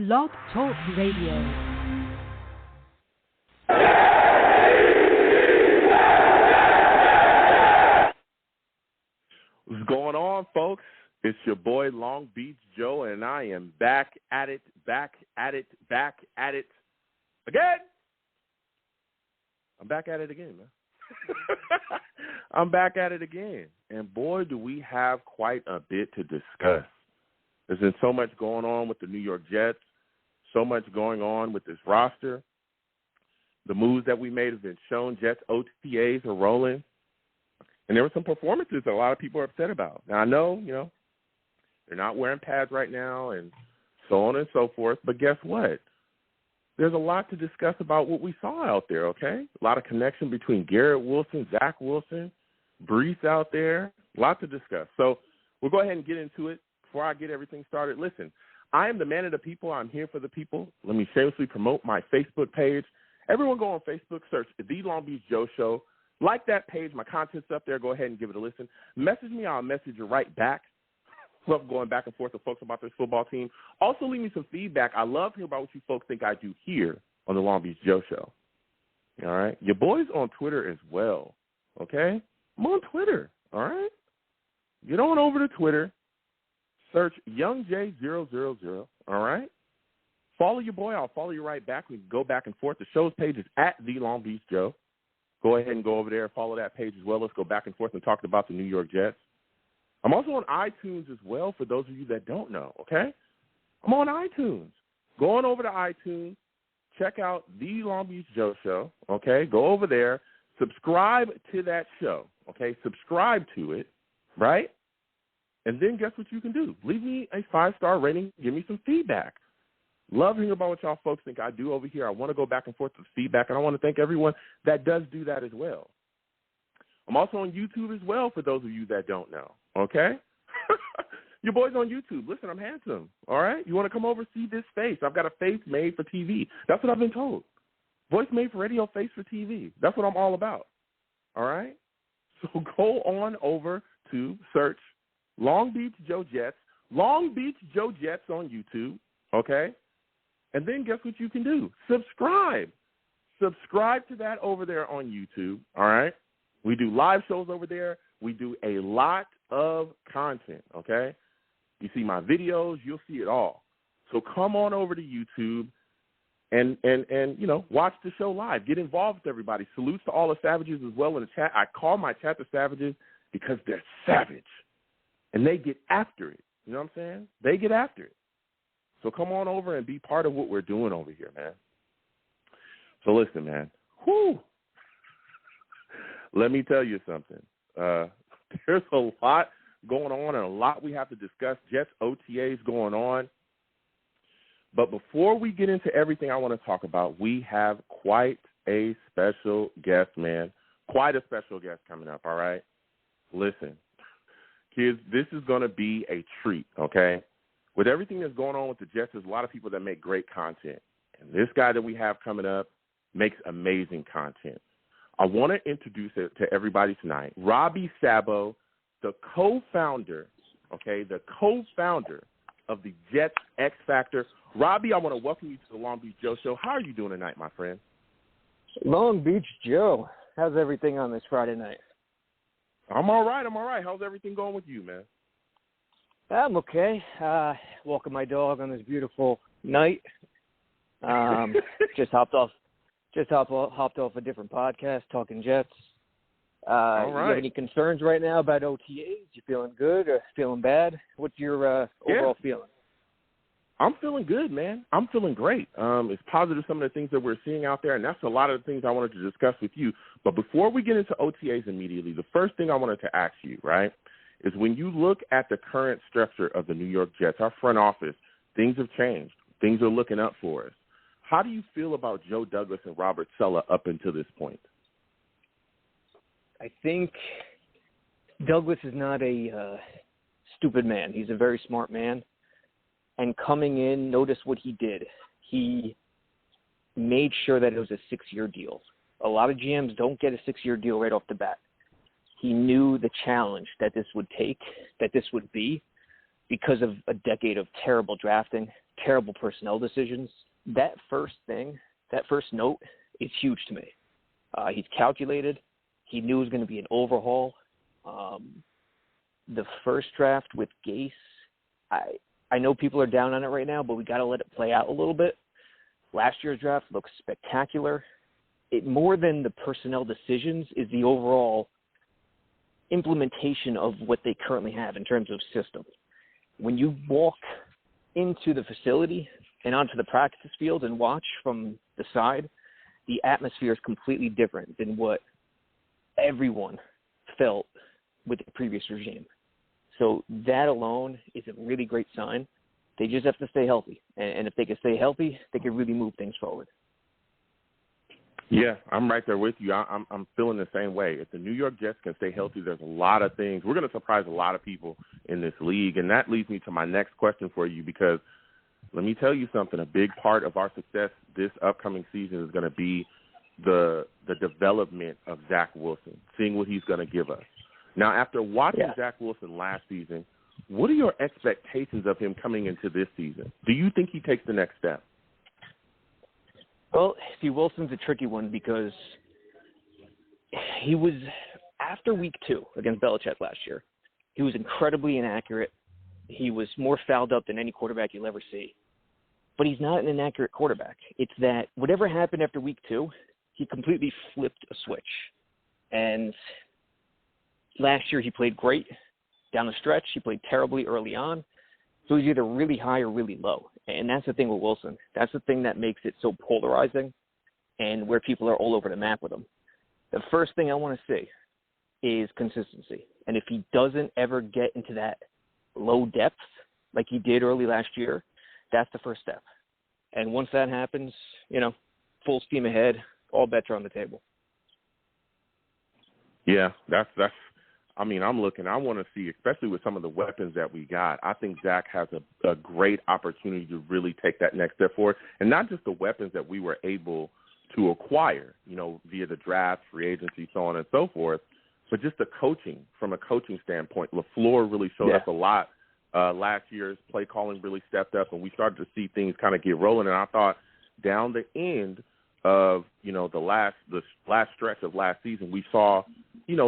Blog Talk Radio. What's going on, folks? It's your boy Long Beach Joe, and I am back at it again. I'm back at it again, man. I'm back at it again. And boy, do we have quite a bit to discuss. There's been so much going on with the New York Jets, so much going on with this roster. The moves that we made have been shown. Jets OTAs are rolling. And there were some performances that a lot of people are upset about. Now, I know, they're not wearing pads right now and so on and so forth. But guess what? There's a lot to discuss about what we saw out there, okay? A lot of connection between Garrett Wilson, Zach Wilson, Reef out there. A lot to discuss. So we'll go ahead and get into it before I get everything started. Listen, I am the man of the people. I'm here for the people. Let me shamelessly promote my Facebook page. Everyone go on Facebook, search The Long Beach Joe Show. Like that page. My content's up there. Go ahead and give it a listen. Message me. I'll message you right back. Love going back and forth with folks about this football team. Also, leave me some feedback. I love hearing about what you folks think I do here on the Long Beach Joe Show. All right? Your boy's on Twitter as well, okay? I'm on Twitter, all right? Get on over to Twitter. Search YoungJ000, all right? Follow your boy. I'll follow you right back. We can go back and forth. The show's page is at The Long Beach Joe. Go ahead and go over there and follow that page as well. Let's go back and forth and talk about the New York Jets. I'm also on iTunes as well for those of you that don't know, okay? I'm on iTunes. Go on over to iTunes. Check out The Long Beach Joe Show, okay? Go over there. Subscribe to that show, okay? Subscribe to it, right? And then guess what you can do? Leave me a 5-star rating. Give me some feedback. Love hearing about what y'all folks think I do over here. I want to go back and forth with feedback, and I want to thank everyone that does do that as well. I'm also on YouTube as well for those of you that don't know, okay? Your boy's on YouTube. Listen, I'm handsome, all right? You want to come over see this face? I've got a face made for TV. That's what I've been told. Voice made for radio, face for TV. That's what I'm all about, all right? So go on over to search Long Beach Joe Jets, Long Beach Joe Jets on YouTube, okay? And then guess what you can do? Subscribe. Subscribe to that over there on YouTube, all right? We do live shows over there. We do a lot of content, okay? You see my videos. You'll see it all. So come on over to YouTube and watch the show live. Get involved with everybody. Salutes to all the savages as well in the chat. I call my chat the savages because they're savage, and they get after it. You know what I'm saying? They get after it. So come on over and be part of what we're doing over here, man. So listen, man. Whew. Let me tell you something. There's a lot going on and a lot we have to discuss. Jets OTAs going on. But before we get into everything I want to talk about, we have quite a special guest, man. Quite a special guest coming up, all right? Listen, kids, this is going to be a treat, okay? With everything that's going on with the Jets, there's a lot of people that make great content. And this guy that we have coming up makes amazing content. I want to introduce it to everybody tonight. Robbie Sabo, the co-founder of the Jets X Factor. Robbie, I want to welcome you to the Long Beach Joe Show. How are you doing tonight, my friend? Long Beach Joe. How's everything on this Friday night? I'm all right. How's everything going with you, man? I'm okay. Walking my dog on this beautiful night. Just hopped off a different podcast, Talking Jets. All right. You have any concerns right now about OTAs? You feeling good or feeling bad? What's your overall feeling? I'm feeling good, man. I'm feeling great. It's positive, some of the things that we're seeing out there, and that's a lot of the things I wanted to discuss with you. But before we get into OTAs immediately, the first thing I wanted to ask you, right, is when you look at the current structure of the New York Jets, our front office, things have changed. Things are looking up for us. How do you feel about Joe Douglas and Robert Saleh up until this point? I think Douglas is not a stupid man. He's a very smart man. And coming in, notice what he did. He made sure that it was a 6-year deal. A lot of GMs don't get a 6-year deal right off the bat. He knew the challenge that this would take, that this would be. because of a decade of terrible drafting, terrible personnel decisions. That first note is huge to me. He's calculated. He knew it was going to be an overhaul. The first draft with Gase, I know people are down on it right now, but we got to let it play out a little bit. Last year's draft looks spectacular. It more than the personnel decisions is the overall implementation of what they currently have in terms of system. When you walk into the facility and onto the practice field and watch from the side, the atmosphere is completely different than what everyone felt with the previous regime. So that alone is a really great sign. They just have to stay healthy. And if they can stay healthy, they can really move things forward. Yeah, I'm right there with you. I'm feeling the same way. If the New York Jets can stay healthy, there's a lot of things. We're going to surprise a lot of people in this league. And that leads me to my next question for you, because let me tell you something. A big part of our success this upcoming season is going to be the development of Zach Wilson, seeing what he's going to give us. Now, after watching Zach Wilson last season, what are your expectations of him coming into this season? Do you think he takes the next step? Well, see, Wilson's a tricky one because he was, after week 2 against Belichick last year, he was incredibly inaccurate. He was more fouled up than any quarterback you'll ever see. But he's not an inaccurate quarterback. It's that whatever happened after week 2, he completely flipped a switch. And last year he played great down the stretch. He played terribly early on. So he's either really high or really low. And that's the thing with Wilson. That's the thing that makes it so polarizing and where people are all over the map with him. The first thing I want to see is consistency. And if he doesn't ever get into that low depth like he did early last year, that's the first step. And once that happens, full steam ahead, all bets are on the table. Yeah, I'm looking. I want to see, especially with some of the weapons that we got, I think Zach has a great opportunity to really take that next step forward. And not just the weapons that we were able to acquire, via the draft, free agency, so on and so forth, but just the coaching, from a coaching standpoint. LaFleur really showed us a lot last year's play calling really stepped up, and we started to see things kind of get rolling. And I thought down the end of, the last stretch of last season, we saw,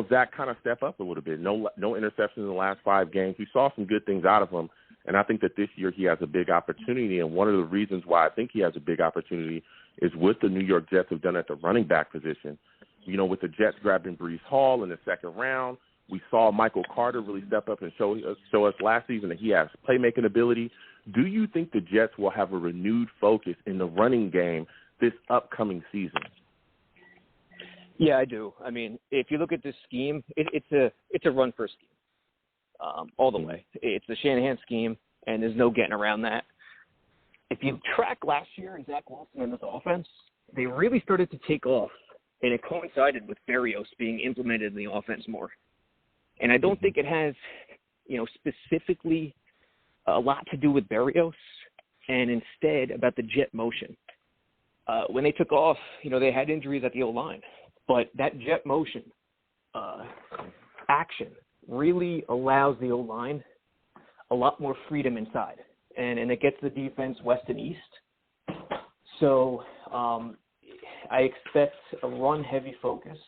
Zach kind of step up a little bit. No interceptions in the last 5 games. We saw some good things out of him, and I think that this year he has a big opportunity. And one of the reasons why I think he has a big opportunity is what the New York Jets have done at the running back position. With the Jets grabbing Breece Hall in the second round, we saw Michael Carter really step up and show us last season that he has playmaking ability. Do you think the Jets will have a renewed focus in the running game this upcoming season? Yeah, I do. I mean, if you look at this scheme, it's a run-first scheme all the way. It's the Shanahan scheme, and there's no getting around that. If you track last year and Zach Wilson in this offense, they really started to take off, and it coincided with Berrios being implemented in the offense more. And I don't think it has, specifically a lot to do with Berrios, and instead about the jet motion. When they took off, they had injuries at the O-line. But that jet motion action really allows the O-line a lot more freedom inside. And it gets the defense west and east. So I expect a run-heavy focus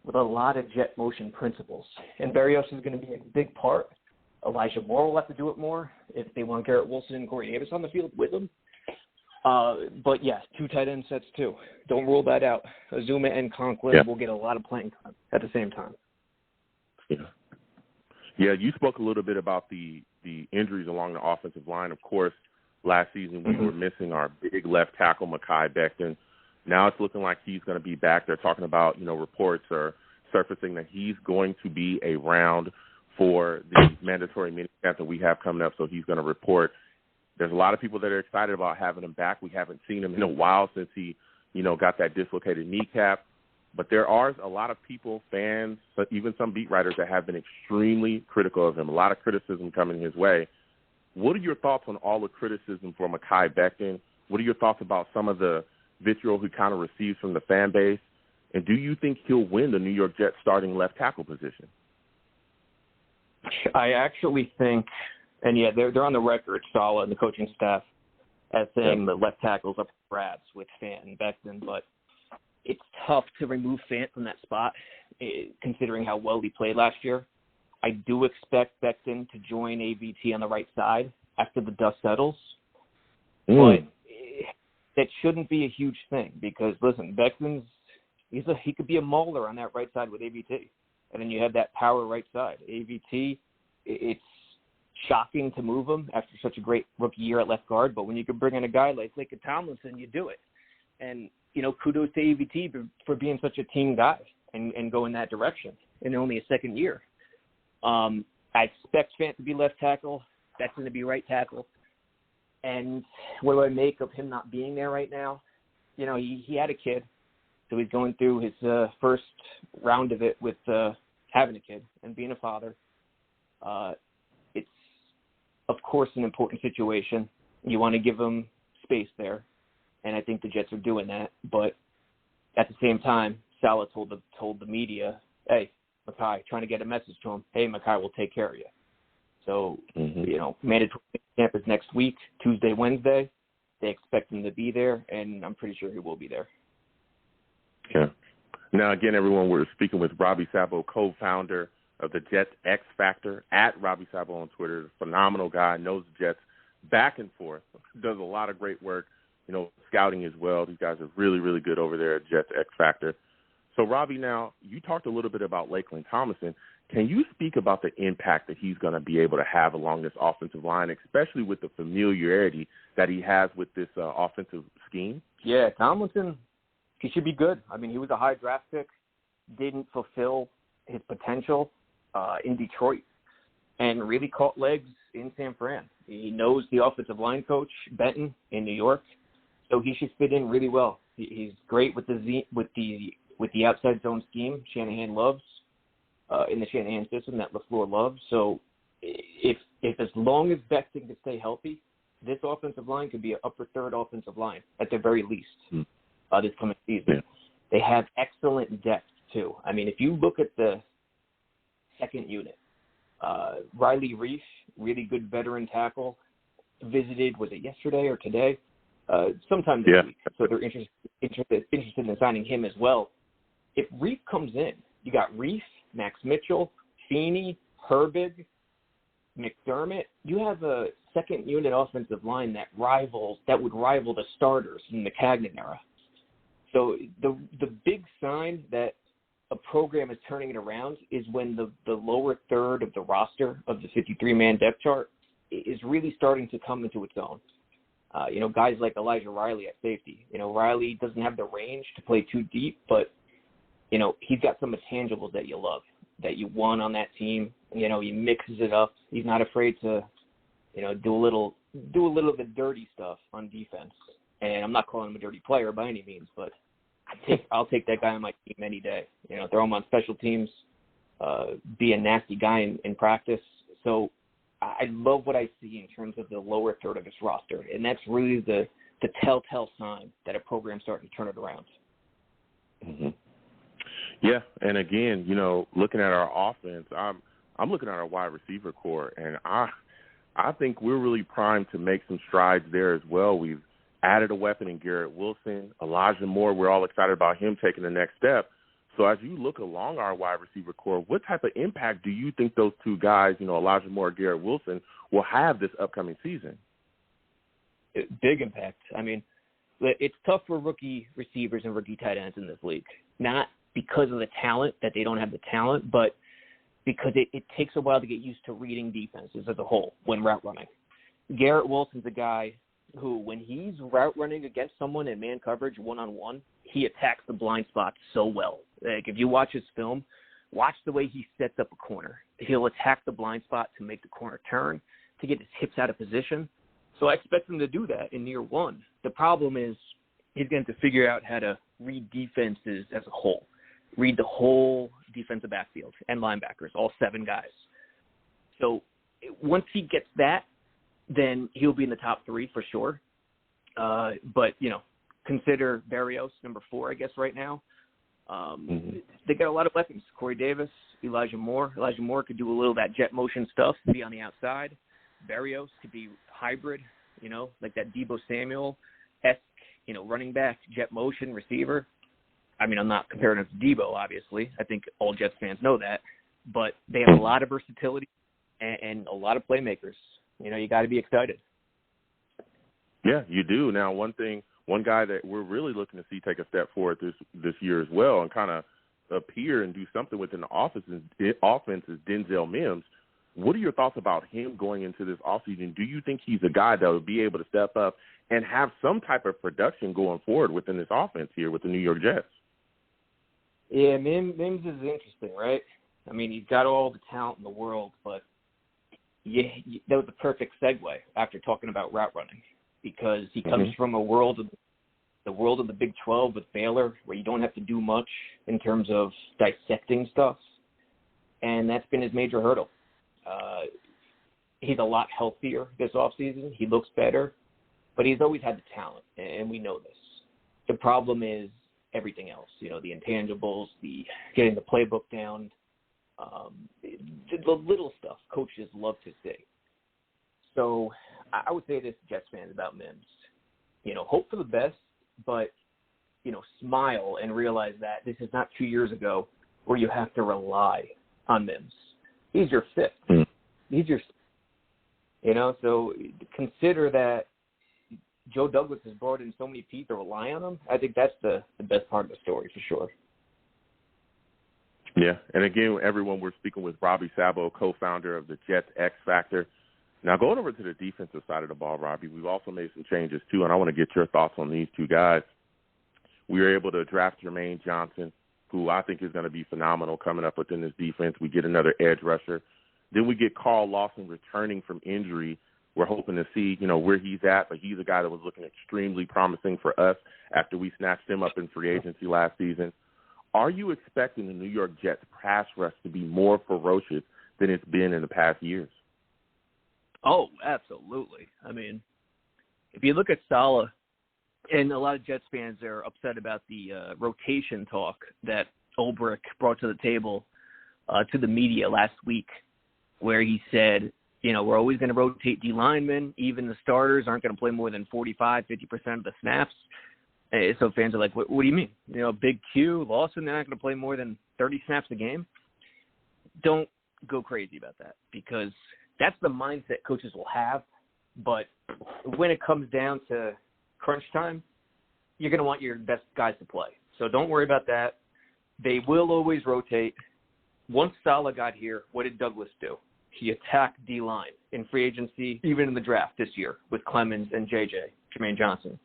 with a lot of jet motion principles. And Berrios is going to be a big part. Elijah Moore will have to do it more if they want Garrett Wilson and Corey Davis on the field with them. But, 2 tight end sets, too. Don't rule that out. Azuma and Conklin will get a lot of playing time at the same time. Yeah, you spoke a little bit about the injuries along the offensive line. Of course, last season we were missing our big left tackle, Mekhi Becton. Now it's looking like he's going to be back. They're talking about, reports are surfacing that he's going to be around for the mandatory minicamp that we have coming up, so he's going to report. There's a lot of people that are excited about having him back. We haven't seen him in a while since he, got that dislocated kneecap. But there are a lot of people, fans, but even some beat writers that have been extremely critical of him. A lot of criticism coming his way. What are your thoughts on all the criticism for Mekhi Becton? What are your thoughts about some of the vitriol he kind of receives from the fan base? And do you think he'll win the New York Jets starting left tackle position? I actually think, And, yeah, they're on the record, Saleh and the coaching staff, as saying the left tackle's up for grabs with Fant and Becton. But it's tough to remove Fant from that spot, considering how well he played last year. I do expect Becton to join AVT on the right side after the dust settles. But that shouldn't be a huge thing because, listen, Becton's he could be a mauler on that right side with AVT. And then you have that power right side. AVT, it's shocking to move him after such a great rookie year at left guard, but when you can bring in a guy like Lakeland Thomason, you do it. And, kudos to AVT for being such a team guy and go in that direction in only a second year. I expect Fant to be left tackle. That's going to be right tackle. And what do I make of him not being there right now? He had a kid, so he's going through his first round of it with having a kid and being a father. It's, of course, an important situation. You want to give him space there, and I think the Jets are doing that. But at the same time, Saleh told the media, hey, Mekhi, trying to get a message to him, hey, Mekhi will take care of you. So, mandatory camp is next week, Tuesday, Wednesday. They expect him to be there, and I'm pretty sure he will be there. Yeah. Now, again, everyone, we're speaking with Robbie Sabo, co-founder of the Jets X Factor, at Robbie Sabo on Twitter. Phenomenal guy, knows the Jets back and forth, does a lot of great work, scouting as well. These guys are really, really good over there at Jets X Factor. So, Robbie, now, you talked a little bit about Lakeland Thomason. Can you speak about the impact that he's going to be able to have along this offensive line, especially with the familiarity that he has with this offensive scheme? Yeah, Tomlinson, he should be good. I mean, he was a high draft pick, didn't fulfill his potential in Detroit, and really caught legs in San Fran. He knows the offensive line coach, Becton, in New York, so he should fit in really well. He's great with the outside zone scheme Shanahan loves, in the Shanahan system that LaFleur loves. So if as long as Becton can stay healthy, this offensive line could be an upper third offensive line at the very least this coming season. Yeah. They have excellent depth too. I mean, if you look at the second unit, Reef, really good veteran tackle, visited, was it yesterday or today? Sometime this week. So they're interested in signing him as well. If Reef comes in, you got Reef, Max Mitchell, Feeney, Herbig, McDermott. You have a second unit offensive line that would rival the starters in the Cagnon era. So the big sign that a program is turning it around is when the lower third of the roster of the 53-man depth chart is really starting to come into its own. Guys like Elijah Riley at safety. Riley doesn't have the range to play too deep, but he's got some intangibles that you love, that you want on that team. He mixes it up. He's not afraid to, do a little of the dirty stuff on defense. And I'm not calling him a dirty player by any means, but I'll take that guy on my team any day. Throw him on special teams, be a nasty guy in practice. So I love what I see in terms of the lower third of this roster, and that's really the telltale sign that a program's starting to turn it around. Mm-hmm. Yeah, and again, looking at our offense, I'm looking at our wide receiver core, and I think we're really primed to make some strides there as well. We've added a weapon in Garrett Wilson, Elijah Moore. We're all excited about him taking the next step. So as you look along our wide receiver core, what type of impact do you think those two guys, Elijah Moore, Garrett Wilson, will have this upcoming season? Big impact. I mean, it's tough for rookie receivers and rookie tight ends in this league. Not because of the talent, that they don't have the talent, but because it takes a while to get used to reading defenses as a whole when route running. Garrett Wilson's a guy who, when he's route running against someone in man coverage one-on-one, he attacks the blind spot so well. Like, if you watch his film, watch the way he sets up a corner. He'll attack the blind spot to make the corner turn, to get his hips out of position. So I expect him to do that in year one. The problem is he's going to figure out how to read defenses as a whole, read the whole defensive backfield and linebackers, all 7 guys. So once he gets that, then he'll be in the top 3 for sure. But, consider Berrios, number 4, I guess, right now. They got a lot of weapons. Corey Davis, Elijah Moore. Elijah Moore could do a little of that jet motion stuff, be on the outside. Berrios could be hybrid, like that Deebo Samuel-esque, running back, jet motion receiver. I mean, I'm not comparing him to Deebo, obviously. I think all Jets fans know that. But they have a lot of versatility and a lot of playmakers. You got to be excited. Yeah, you do. Now, one guy that we're really looking to see take a step forward this year as well and kind of appear and do something within the offense is Denzel Mims. What are your thoughts about him going into this offseason? Do you think he's a guy that would be able to step up and have some type of production going forward within this offense here with the New York Jets? Yeah, Mims is interesting, right? I mean, he's got all the talent in the world, but that was the perfect segue after talking about route running, because he comes from the world of the Big 12 with Baylor, where you don't have to do much in terms of dissecting stuff, and that's been his major hurdle. He's a lot healthier this offseason. He looks better, but he's always had the talent, and we know this. The problem is everything else, the intangibles, the getting the playbook down, the little stuff coaches love to see. So I would say this, Jets fans, about Mims. Hope for the best, but, smile and realize that this is not 2 years ago where you have to rely on Mims. He's your fifth. He's your, so consider that Joe Douglas has brought in so many people to rely on him. I think that's the best part of the story for sure. Yeah, and again, everyone, we're speaking with Robbie Sabo, co-founder of the Jets X Factor. Now, going over to the defensive side of the ball, Robbie, we've also made some changes too, and I want to get your thoughts on these two guys. We were able to draft Jermaine Johnson, who I think is going to be phenomenal coming up within this defense. We get another edge rusher. Then we get Carl Lawson returning from injury. We're hoping to see, where he's at, but he's a guy that was looking extremely promising for us after we snatched him up in free agency last season. Are you expecting the New York Jets pass rush to be more ferocious than it's been in the past years? Oh, absolutely. I mean, if you look at Saleh, and a lot of Jets fans are upset about the rotation talk that Ulbrich brought to the table to the media last week, where he said, we're always going to rotate D linemen. Even the starters aren't going to play more than 45, 50% of the snaps. So fans are like, what do you mean? Big Q, Lawson, they're not going to play more than 30 snaps a game? Don't go crazy about that, because that's the mindset coaches will have. But when it comes down to crunch time, you're going to want your best guys to play. So don't worry about that. They will always rotate. Once Saleh got here, what did Douglas do? He attacked D-line in free agency, even in the draft this year with Clemens and Jermaine Johnson.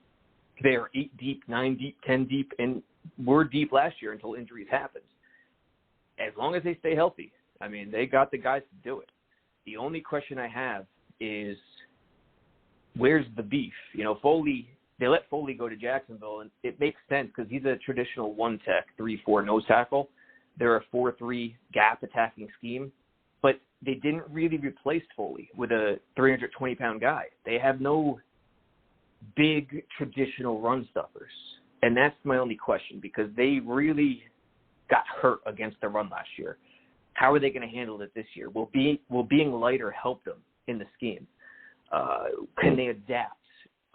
They are 8 deep, 9 deep, 10 deep, and were deep last year until injuries happened. As long as they stay healthy, I mean, they got the guys to do it. The only question I have is, where's the beef? They let Foley go to Jacksonville, and it makes sense because he's a traditional one-tech, 3-4 nose tackle. They're a 4-3 gap attacking scheme, but they didn't really replace Foley with a 320-pound guy. They have no big traditional run stuffers, and that's my only question, because they really got hurt against the run last year. How are they going to handle it this year? Will being lighter help them in the scheme? Can they adapt?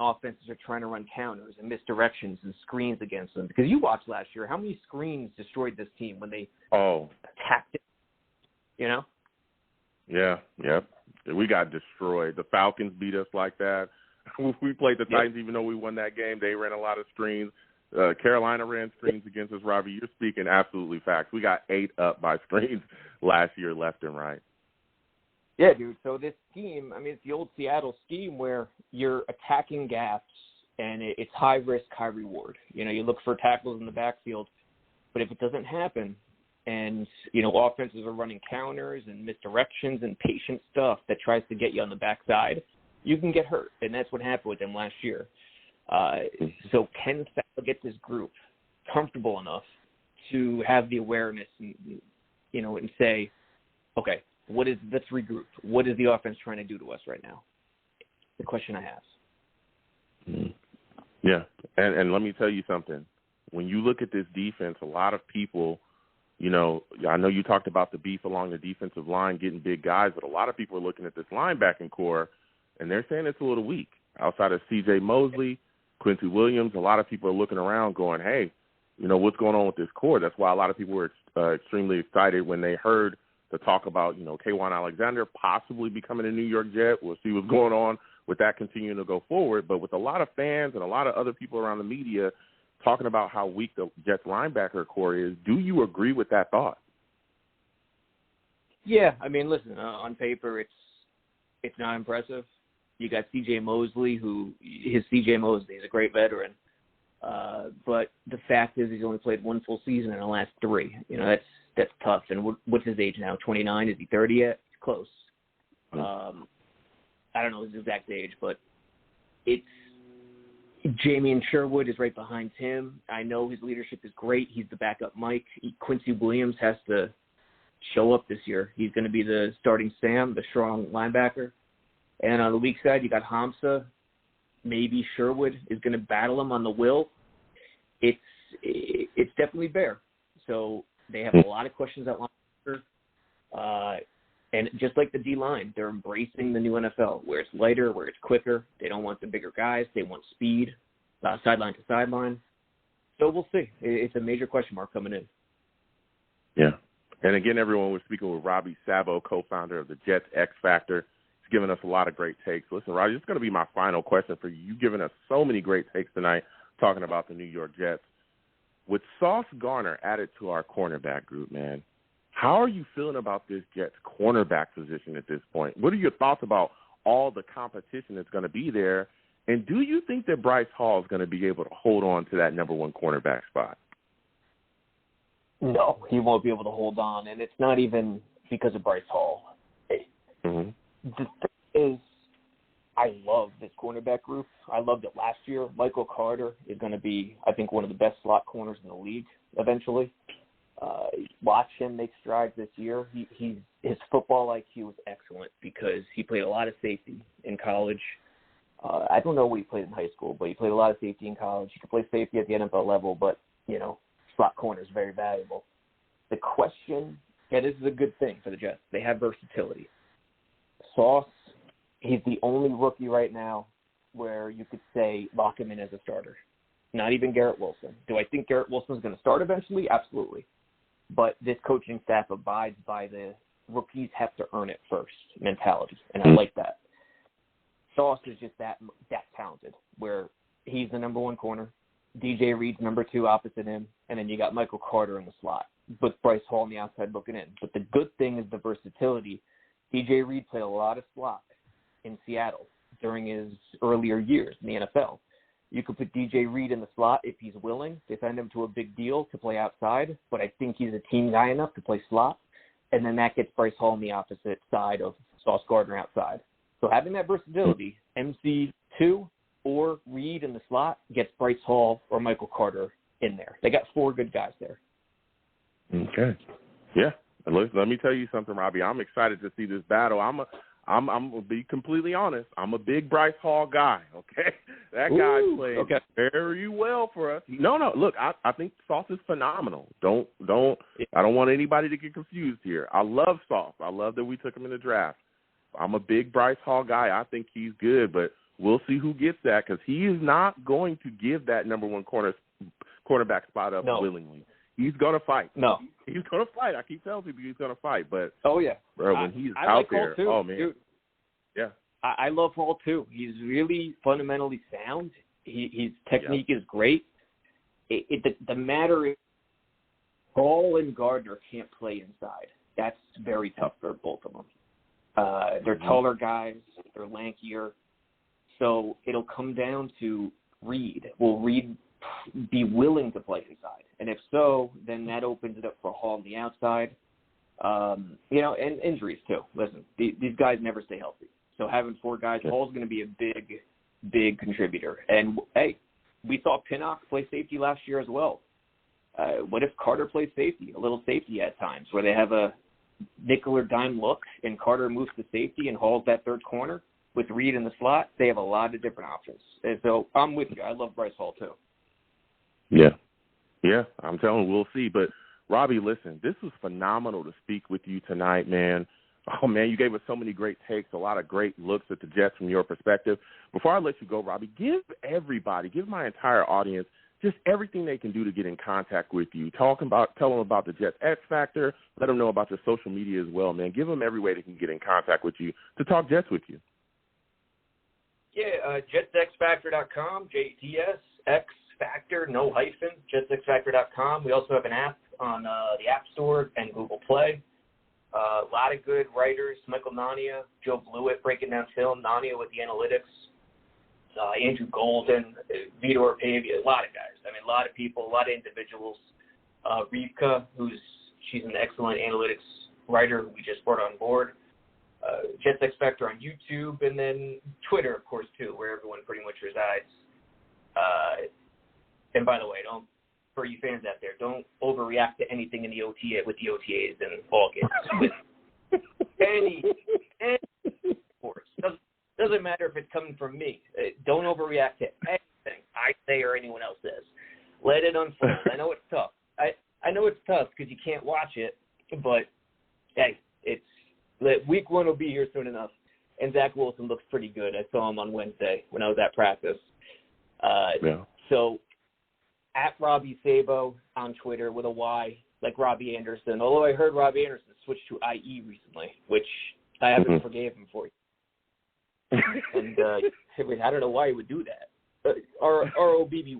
Offenses are trying to run counters and misdirections and screens against them. Because you watched last year, how many screens destroyed this team when they attacked it? Yeah. We got destroyed. The Falcons beat us like that. We played the Titans, even though we won that game. They ran a lot of screens. Carolina ran screens against us, Robbie. You're speaking absolutely facts. We got 8 up by screens last year, left and right. Yeah, dude. So this scheme, I mean, it's the old Seattle scheme where you're attacking gaps, and it's high risk, high reward. You look for tackles in the backfield, but if it doesn't happen, and, offenses are running counters and misdirections and patient stuff that tries to get you on the backside, you can get hurt, and that's what happened with them last year. So can Saleh get this group comfortable enough to have the awareness and say, okay, let's regroup. What is the offense trying to do to us right now? The question I have. Yeah, and let me tell you something. When you look at this defense, a lot of people You know, I know you talked about the beef along the defensive line, getting big guys, but a lot of people are looking at this linebacking core, and they're saying it's a little weak. Outside of C.J. Mosley, Quincy Williams, a lot of people are looking around going, hey, you know, what's going on with this core? That's why a lot of people were extremely excited when they heard the talk about, you know, K'Wan Alexander possibly becoming a New York Jet. We'll see what's going on with that continuing to go forward. But with a lot of fans and a lot of other people around the media talking about how weak the Jets linebacker core is, do you agree with that thought? Yeah, I mean, listen, on paper, it's not impressive. You got C.J. Mosley, he's a great veteran. But the fact is he's only played one full season in the last 3. You know, that's tough. And what's his age now, 29? Is he 30 yet? Close. I don't know his exact age, but it's Jamie Sherwood is right behind him. I know his leadership is great. He's the backup Mike. Quincy Williams has to show up this year. He's going to be the starting Sam, the strong linebacker. And on the weak side, you got Hamza. Maybe Sherwood is going to battle him on the will. It's definitely bare. So they have a lot of questions at linebacker. And just like the D-line, they're embracing the new NFL, where it's lighter, where it's quicker. They don't want the bigger guys. They want speed, sideline to sideline. So we'll see. It's a major question mark coming in. Yeah. And again, everyone, we're speaking with Robbie Sabo, co-founder of the Jets X Factor. He's given us a lot of great takes. Listen, Robbie, this is going to be my final question for you. You've given us so many great takes tonight talking about the New York Jets. With Sauce Gardner added to our cornerback group, man, how are you feeling about this Jets cornerback position at this point? What are your thoughts about all the competition that's going to be there? And do you think that Bryce Hall is going to be able to hold on to that number 1 cornerback spot? No, he won't be able to hold on, and it's not even because of Bryce Hall. Mm-hmm. The thing is, I love this cornerback group. I loved it last year. Michael Carter is going to be, I think, one of the best slot corners in the league eventually. Watch him make strides this year. His football IQ is excellent because he played a lot of safety in college. I don't know what he played in high school, but he played a lot of safety in college. He could play safety at the NFL level, but, you know, slot corner is very valuable. The question, this is a good thing for the Jets. They have versatility. Sauce, he's the only rookie right now where you could say lock him in as a starter. Not even Garrett Wilson. Do I think Garrett Wilson is going to start eventually? Absolutely. But this coaching staff abides by the rookies have to earn it first mentality, and I like that. Sauce is just that talented, where he's the number 1 corner, DJ Reed's number 2 opposite him, and then you got Michael Carter in the slot with Bryce Hall on the outside looking in. But the good thing is the versatility. DJ Reed played a lot of slot in Seattle during his earlier years in the NFL. You could put DJ Reed in the slot if he's willing to send him to a big deal to play outside, but I think he's a team guy enough to play slot, and then that gets Bryce Hall on the opposite side of Sauce Gardner outside. So having that versatility, MC2 or Reed in the slot gets Bryce Hall or Michael Carter in there. They got 4 good guys there. Okay. Yeah. And let me tell you something, Robbie. I'm excited to see this battle. I'm going to be completely honest. I'm a big Bryce Hall guy, okay? That guy played very well for us. No, look, I think Sauce is phenomenal. I don't want anybody to get confused here. I love Sauce. I love that we took him in the draft. I'm a big Bryce Hall guy. I think he's good, but we'll see who gets that because he is not going to give that number 1 cornerback spot up willingly. He's going to fight. No. He's going to fight. I keep telling people he's going to fight. But, bro, when he's I out like there, Hall too, oh, man. dude. Yeah. I love Hall, too. He's really fundamentally sound. His technique is great. The matter is Hall and Gardner can't play inside. That's very tough for both of them. They're taller guys. They're lankier. So it'll come down to Reed. Will Reed be willing to play inside? And if so, then that opens it up for Hall on the outside. And injuries too. Listen, these guys never stay healthy. So having 4 guys, Hall's going to be a big, big contributor. And, hey, we saw Pinnock play safety last year as well. What if Carter plays safety, a little safety at times, where they have a nickel or dime look and Carter moves to safety and Hall's that 3rd corner with Reed in the slot? They have a lot of different options. And so I'm with you. I love Bryce Hall too. Yeah. Yeah, I'm telling you, we'll see. But, Robbie, listen, this was phenomenal to speak with you tonight, man. Oh, man, you gave us so many great takes, a lot of great looks at the Jets from your perspective. Before I let you go, Robbie, give my entire audience just everything they can do to get in contact with you. Tell them about the Jets X Factor. Let them know about your social media as well, man. Give them every way they can get in contact with you to talk Jets with you. Yeah, JetsXFactor.com, JTSX Factor, no hyphen, JetsXFactor.com. We also have an app on the App Store and Google Play. A lot of good writers, Michael Nania, Joe Blewett breaking down film, Nania with the analytics, Andrew Golden, Vitor Pavia, a lot of guys. I mean, a lot of people, a lot of individuals. Reef, she's an excellent analytics writer who we just brought on board. Jets X Factor on YouTube, and then Twitter, of course, too, where everyone pretty much resides. And by the way, for you fans out there, don't overreact to anything in the OTA with the OTAs and ball games. With any sports. Doesn't matter if it's coming from me. Don't overreact to anything I say or anyone else says. Let it unfold. I know it's tough. I know it's tough because you can't watch it, but hey, week 1 will be here soon enough. And Zach Wilson looks pretty good. I saw him on Wednesday when I was at practice. So at Robbie Sabo on Twitter with a Y, like Robbie Anderson. Although I heard Robbie Anderson switch to IE recently, which I haven't forgave him for. And I don't know why he would do that. ROBBY,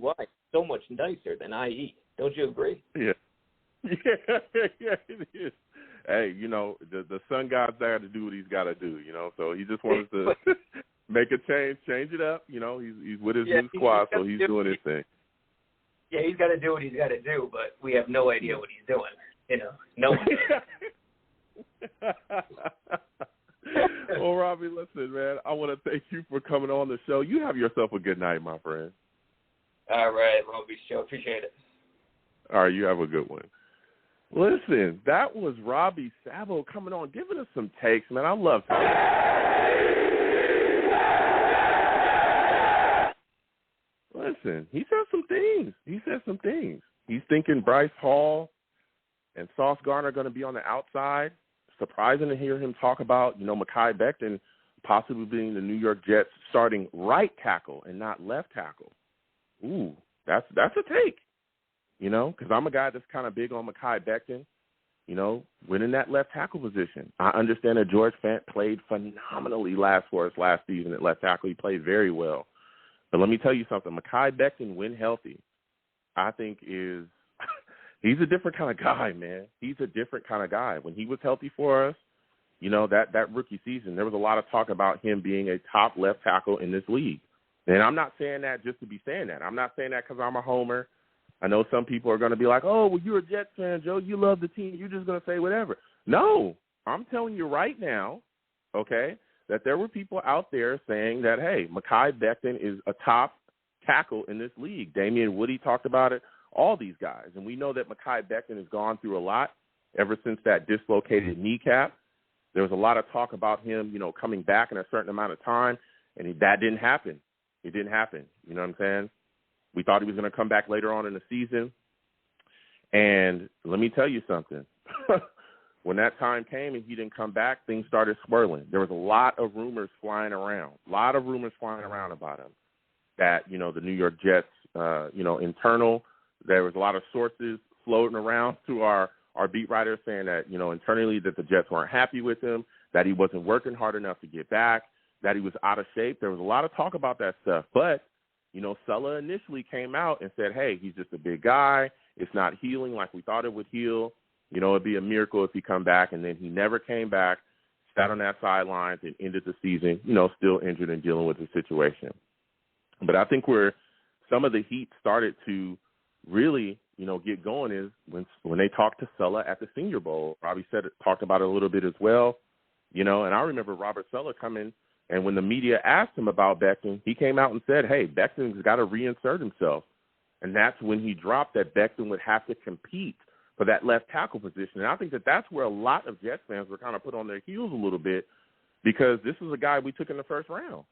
so much nicer than IE. Don't you agree? Yeah, it is. Hey, the sun god's there to do what he's got to do, so he just wants to make a change it up. He's with his new squad, so he's doing his thing. Yeah, he's got to do what he's got to do, but we have no idea what he's doing. No one does. Well, Robbie, listen, man, I want to thank you for coming on the show. You have yourself a good night, my friend. All right, Long Beach Show. Appreciate it. All right, you have a good one. Listen, that was Robbie Sabo coming on, giving us some takes, man. I love him. Listen, he said some things. He's thinking Bryce Hall and Sauce Gardner are going to be on the outside. Surprising to hear him talk about, Mekhi Becton possibly being the New York Jets starting right tackle and not left tackle. Ooh, that's a take, because I'm a guy that's kind of big on Mekhi Becton, winning that left tackle position. I understand that George Fant played phenomenally for us last season at left tackle. He played very well. But let me tell you something. Mekhi Becton, when healthy, I think he's a different kind of guy, man. He's a different kind of guy. When he was healthy for us, that rookie season, there was a lot of talk about him being a top left tackle in this league. And I'm not saying that just to be saying that. I'm not saying that because I'm a homer. I know some people are going to be like, oh, well, you're a Jets fan, Joe. You love the team. You're just going to say whatever. No, I'm telling you right now, okay, that there were people out there saying that, hey, Mekhi Becton is a top tackle in this league. Damian Woody talked about it, all these guys. And we know that Mekhi Becton has gone through a lot ever since that dislocated kneecap. There was a lot of talk about him, coming back in a certain amount of time, and that didn't happen. It didn't happen. You know what I'm saying? We thought he was going to come back later on in the season. And let me tell you something. When that time came and he didn't come back, things started swirling. There was a lot of rumors flying around about him that, the New York Jets, internal, there was a lot of sources floating around to our beat writers saying that, internally that the Jets weren't happy with him, that he wasn't working hard enough to get back, that he was out of shape. There was a lot of talk about that stuff. But, Sulla initially came out and said, hey, he's just a big guy. It's not healing like we thought it would heal. It'd be a miracle if he come back. And then he never came back, sat on that sidelines and ended the season, still injured and dealing with the situation. But I think where some of the heat started to really, get going is when they talked to Sulla at the Senior Bowl. Robbie talked about it a little bit as well, and I remember Robert Sulla coming, and when the media asked him about Becton, he came out and said, hey, Becton's got to reinsert himself. And that's when he dropped that Becton would have to compete for that left tackle position. And I think that that's where a lot of Jets fans were kind of put on their heels a little bit, because this is a guy we took in the first round.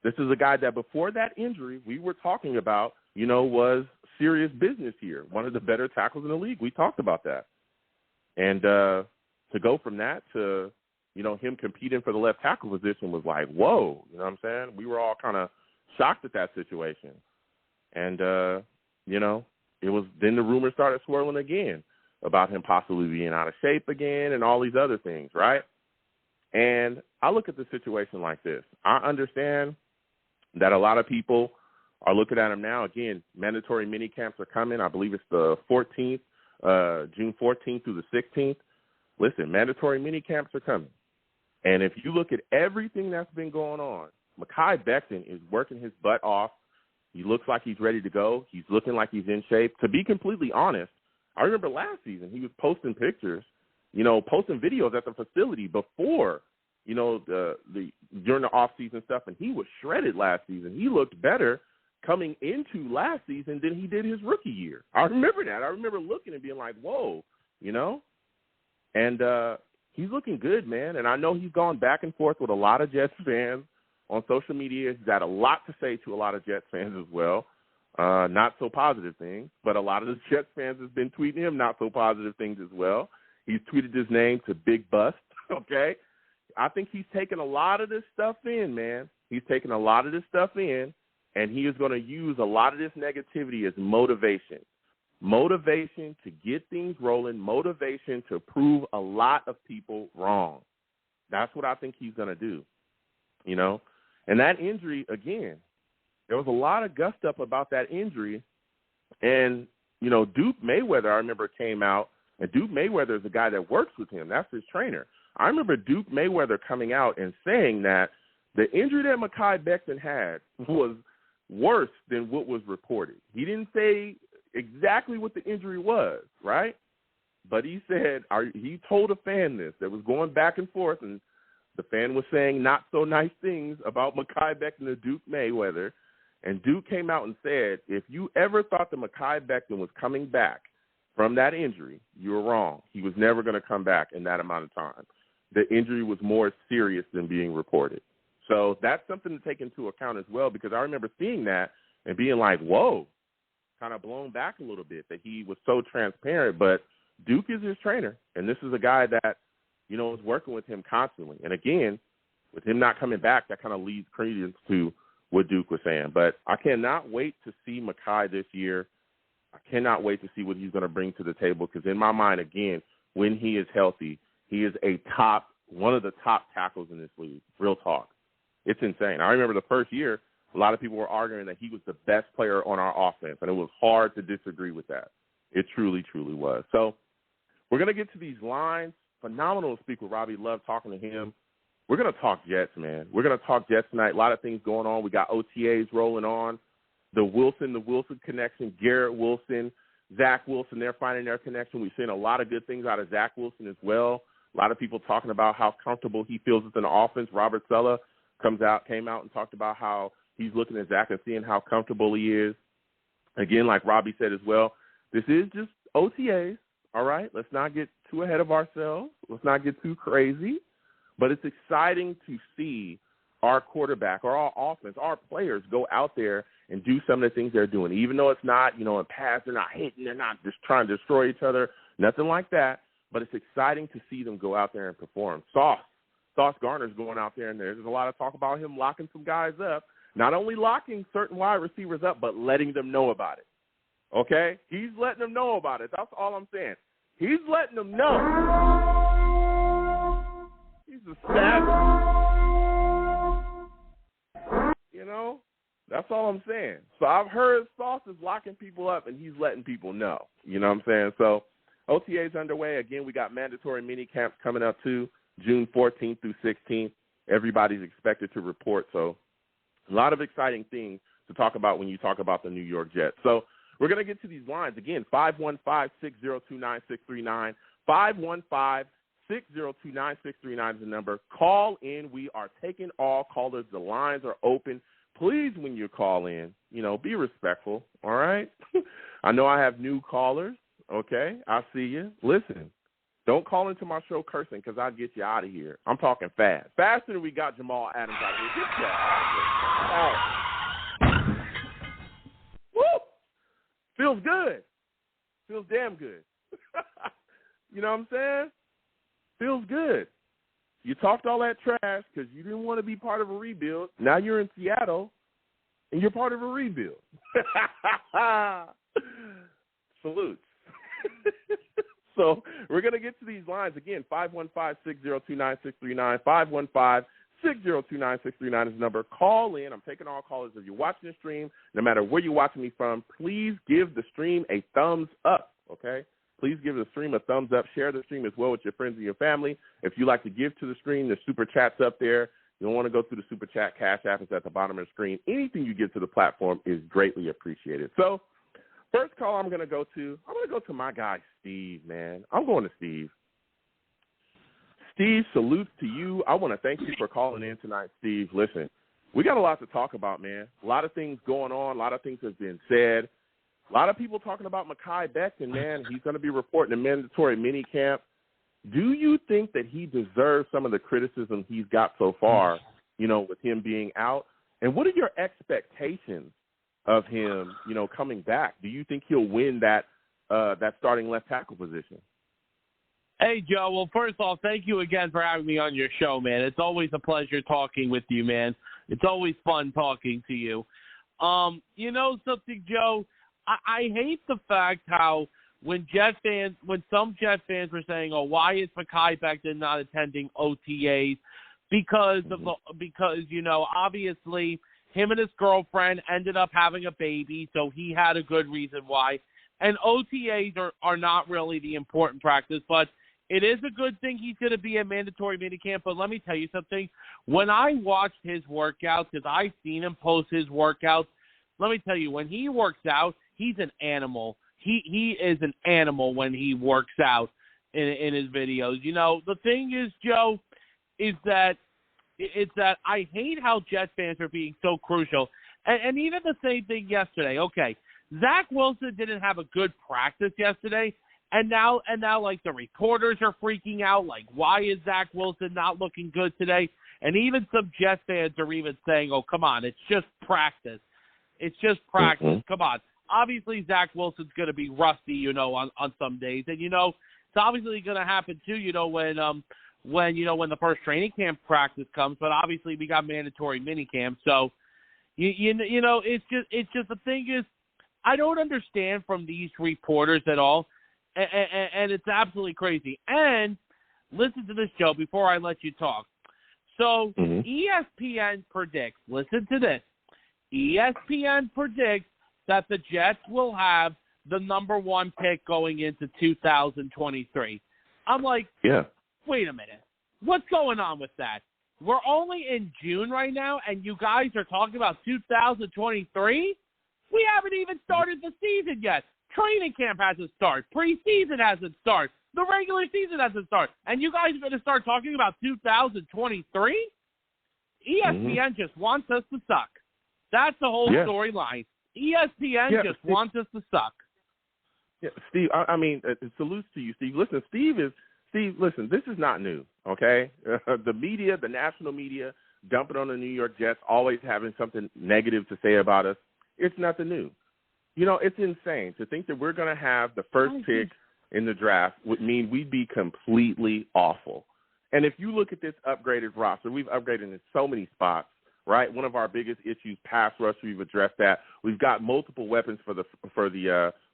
This is a guy that before that injury we were talking about, was serious business here. One of the better tackles in the league. We talked about that. And to go from that to, him competing for the left tackle position was like, whoa, you know what I'm saying? We were all kind of shocked at that situation. And, it was then the rumors started swirling again about him possibly being out of shape again and all these other things, right? And I look at the situation like this. I understand that a lot of people are looking at him now. Again, mandatory mini camps are coming. I believe it's the 14th, June 14th through the 16th. Listen, mandatory mini camps are coming. And if you look at everything that's been going on, Mekhi Becton is working his butt off. He looks like he's ready to go. He's looking like he's in shape. To be completely honest, I remember last season he was posting pictures, posting videos at the facility before, during the off-season stuff, and he was shredded last season. He looked better coming into last season than he did his rookie year. I remember that. I remember looking and being like, whoa, And he's looking good, man. And I know he's gone back and forth with a lot of Jets fans on social media. He's got a lot to say to a lot of Jets fans as well. Not so positive things, but a lot of the Jets fans have been tweeting him not so positive things as well. He's tweeted his name to Big Bust, okay? I think he's taken a lot of this stuff in, man. He's taken a lot of this stuff in, and he is going to use a lot of this negativity as motivation. Motivation to get things rolling, motivation to prove a lot of people wrong. That's what I think he's going to do, And that injury, again, there was a lot of gusto about that injury. And, Duke Mayweather, I remember, came out, and Duke Mayweather is the guy that works with him. That's his trainer. I remember Duke Mayweather coming out and saying that the injury that Mekhi Becton had was worse than what was reported. He didn't say exactly what the injury was, right? But he said, he told a fan this that was going back and forth, and the fan was saying not so nice things about Mekhi Becton to Duke Mayweather. And Duke came out and said, if you ever thought that Mekhi Becton was coming back from that injury, you were wrong. He was never going to come back in that amount of time. The injury was more serious than being reported. So that's something to take into account as well, because I remember seeing that and being like, whoa, kind of blown back a little bit that he was so transparent. But Duke is his trainer, and this is a guy that, is working with him constantly. And again, with him not coming back, that kind of leads credence to what Duke was saying. But I cannot wait to see Mekhi this year. I cannot wait to see what he's going to bring to the table, because in my mind, again, when he is healthy, he is one of the top tackles in this league. Real talk. It's insane. I remember the first year, a lot of people were arguing that he was the best player on our offense, and it was hard to disagree with that. It truly, truly was. So we're going to get to these lines. Phenomenal to speak with Robbie. Love talking to him. We're going to talk Jets, man. We're going to talk Jets tonight. A lot of things going on. We got OTAs rolling on. The Wilson connection, Garrett Wilson, Zach Wilson, they're finding their connection. We've seen a lot of good things out of Zach Wilson as well. A lot of people talking about how comfortable he feels within the offense. Robert Saleh came out and talked about how he's looking at Zach and seeing how comfortable he is. Again, like Robbie said as well, this is just OTAs, all right? Let's not get too ahead of ourselves. Let's not get too crazy. But it's exciting to see our quarterback or our offense, our players go out there and do some of the things they're doing. Even though it's not, in pass, they're not hitting, they're not just trying to destroy each other, nothing like that. But it's exciting to see them go out there and perform. Sauce Gardner's going out there, and there's a lot of talk about him locking some guys up. Not only locking certain wide receivers up, but letting them know about it. Okay? He's letting them know about it. That's all I'm saying. He's letting them know. He's a savage. That's all I'm saying. So I've heard Sauce is locking people up, and he's letting people know. You know what I'm saying? So OTA's underway. Again, we got mandatory mini camps coming up too, June 14th through 16th. Everybody's expected to report. So a lot of exciting things to talk about when you talk about the New York Jets. So we're going to get to these lines. Again, 515-602-9639. 515-602-9639 is the number. Call in. We are taking all callers. The lines are open. Please, when you call in, be respectful, all right? I know I have new callers, okay? I see you. Listen, don't call into my show cursing, because I'll get you out of here. I'm talking fast. Faster than we got Jamal Adams out of here. Get that out of here. Woo! Feels good. Feels damn good. You know what I'm saying? Feels good. You talked all that trash because you didn't want to be part of a rebuild. Now you're in Seattle, and you're part of a rebuild. Salutes. So we're going to get to these lines. Again, 515-602-9639, 515-602-9639 is the number. Call in. I'm taking all callers. If you're watching the stream, no matter where you're watching me from, please give the stream a thumbs up, okay? Please give the stream a thumbs up. Share the stream as well with your friends and your family. If you like to give to the stream, the super chat's up there. You don't want to go through the super chat. Cash App is at the bottom of the screen. Anything you give to the platform is greatly appreciated. So first call I'm going to go to my guy, Steve, man. I'm going to Steve. Steve, salute to you. I want to thank you for calling in tonight, Steve. Listen, we got a lot to talk about, man. A lot of things going on. A lot of things have been said. A lot of people talking about Mekhi Becton, man. He's going to be reporting a mandatory minicamp. Do you think that he deserves some of the criticism he's got so far, you know, with him being out? And what are your expectations of him, you know, coming back? Do you think he'll win that starting left tackle position? Hey, Joe. Well, first off, thank you again for having me on your show, man. It's always a pleasure talking with you, man. It's always fun talking to you. You know something, Joe? I hate the fact how when some Jet fans were saying, "Oh, why is Mekhi Becton not attending OTAs?" Because you know, obviously him and his girlfriend ended up having a baby, so he had a good reason why. And OTAs are not really the important practice, but it is a good thing he's going to be a mandatory minicamp. But let me tell you something. When I watched his workouts, because I've seen him post his workouts, let me tell you, when he works out, he's an animal. He is an animal when he works out in his videos. You know, the thing is, Joe, is that I hate how Jet fans are being so crucial. And even the same thing yesterday. Okay, Zach Wilson didn't have a good practice yesterday, and now like the reporters are freaking out. Like, why is Zach Wilson not looking good today? And even some Jet fans are even saying, "Oh, come on, it's just practice. It's just practice. Mm-hmm. Come on." Obviously, Zach Wilson's going to be rusty, you know, on some days, and you know, it's obviously going to happen too, you know, when the first training camp practice comes. But obviously, we got mandatory minicamp, so you know, it's just the thing is, I don't understand from these reporters at all, and it's absolutely crazy. And listen to this, Joe, before I let you talk. So ESPN predicts. Listen to this. ESPN predicts that the Jets will have the number 1 pick going into 2023. I'm like, yeah. Wait a minute. What's going on with that? We're only in June right now, and you guys are talking about 2023? We haven't even started the season yet. Training camp hasn't started. Preseason hasn't started. The regular season hasn't started. And you guys are going to start talking about 2023? ESPN just wants us to suck. That's the whole storyline. ESPN just wants us to suck. Yeah, Steve, I mean, salutes to you, Steve. Listen, Steve, listen, this is not new, okay? The media, the national media, dumping on the New York Jets, always having something negative to say about us. It's nothing new. You know, it's insane to think that we're going to have the first pick in the draft would mean we'd be completely awful. And if you look at this upgraded roster, we've upgraded in so many spots. Right, one of our biggest issues, pass rush. We've addressed that. We've got multiple weapons for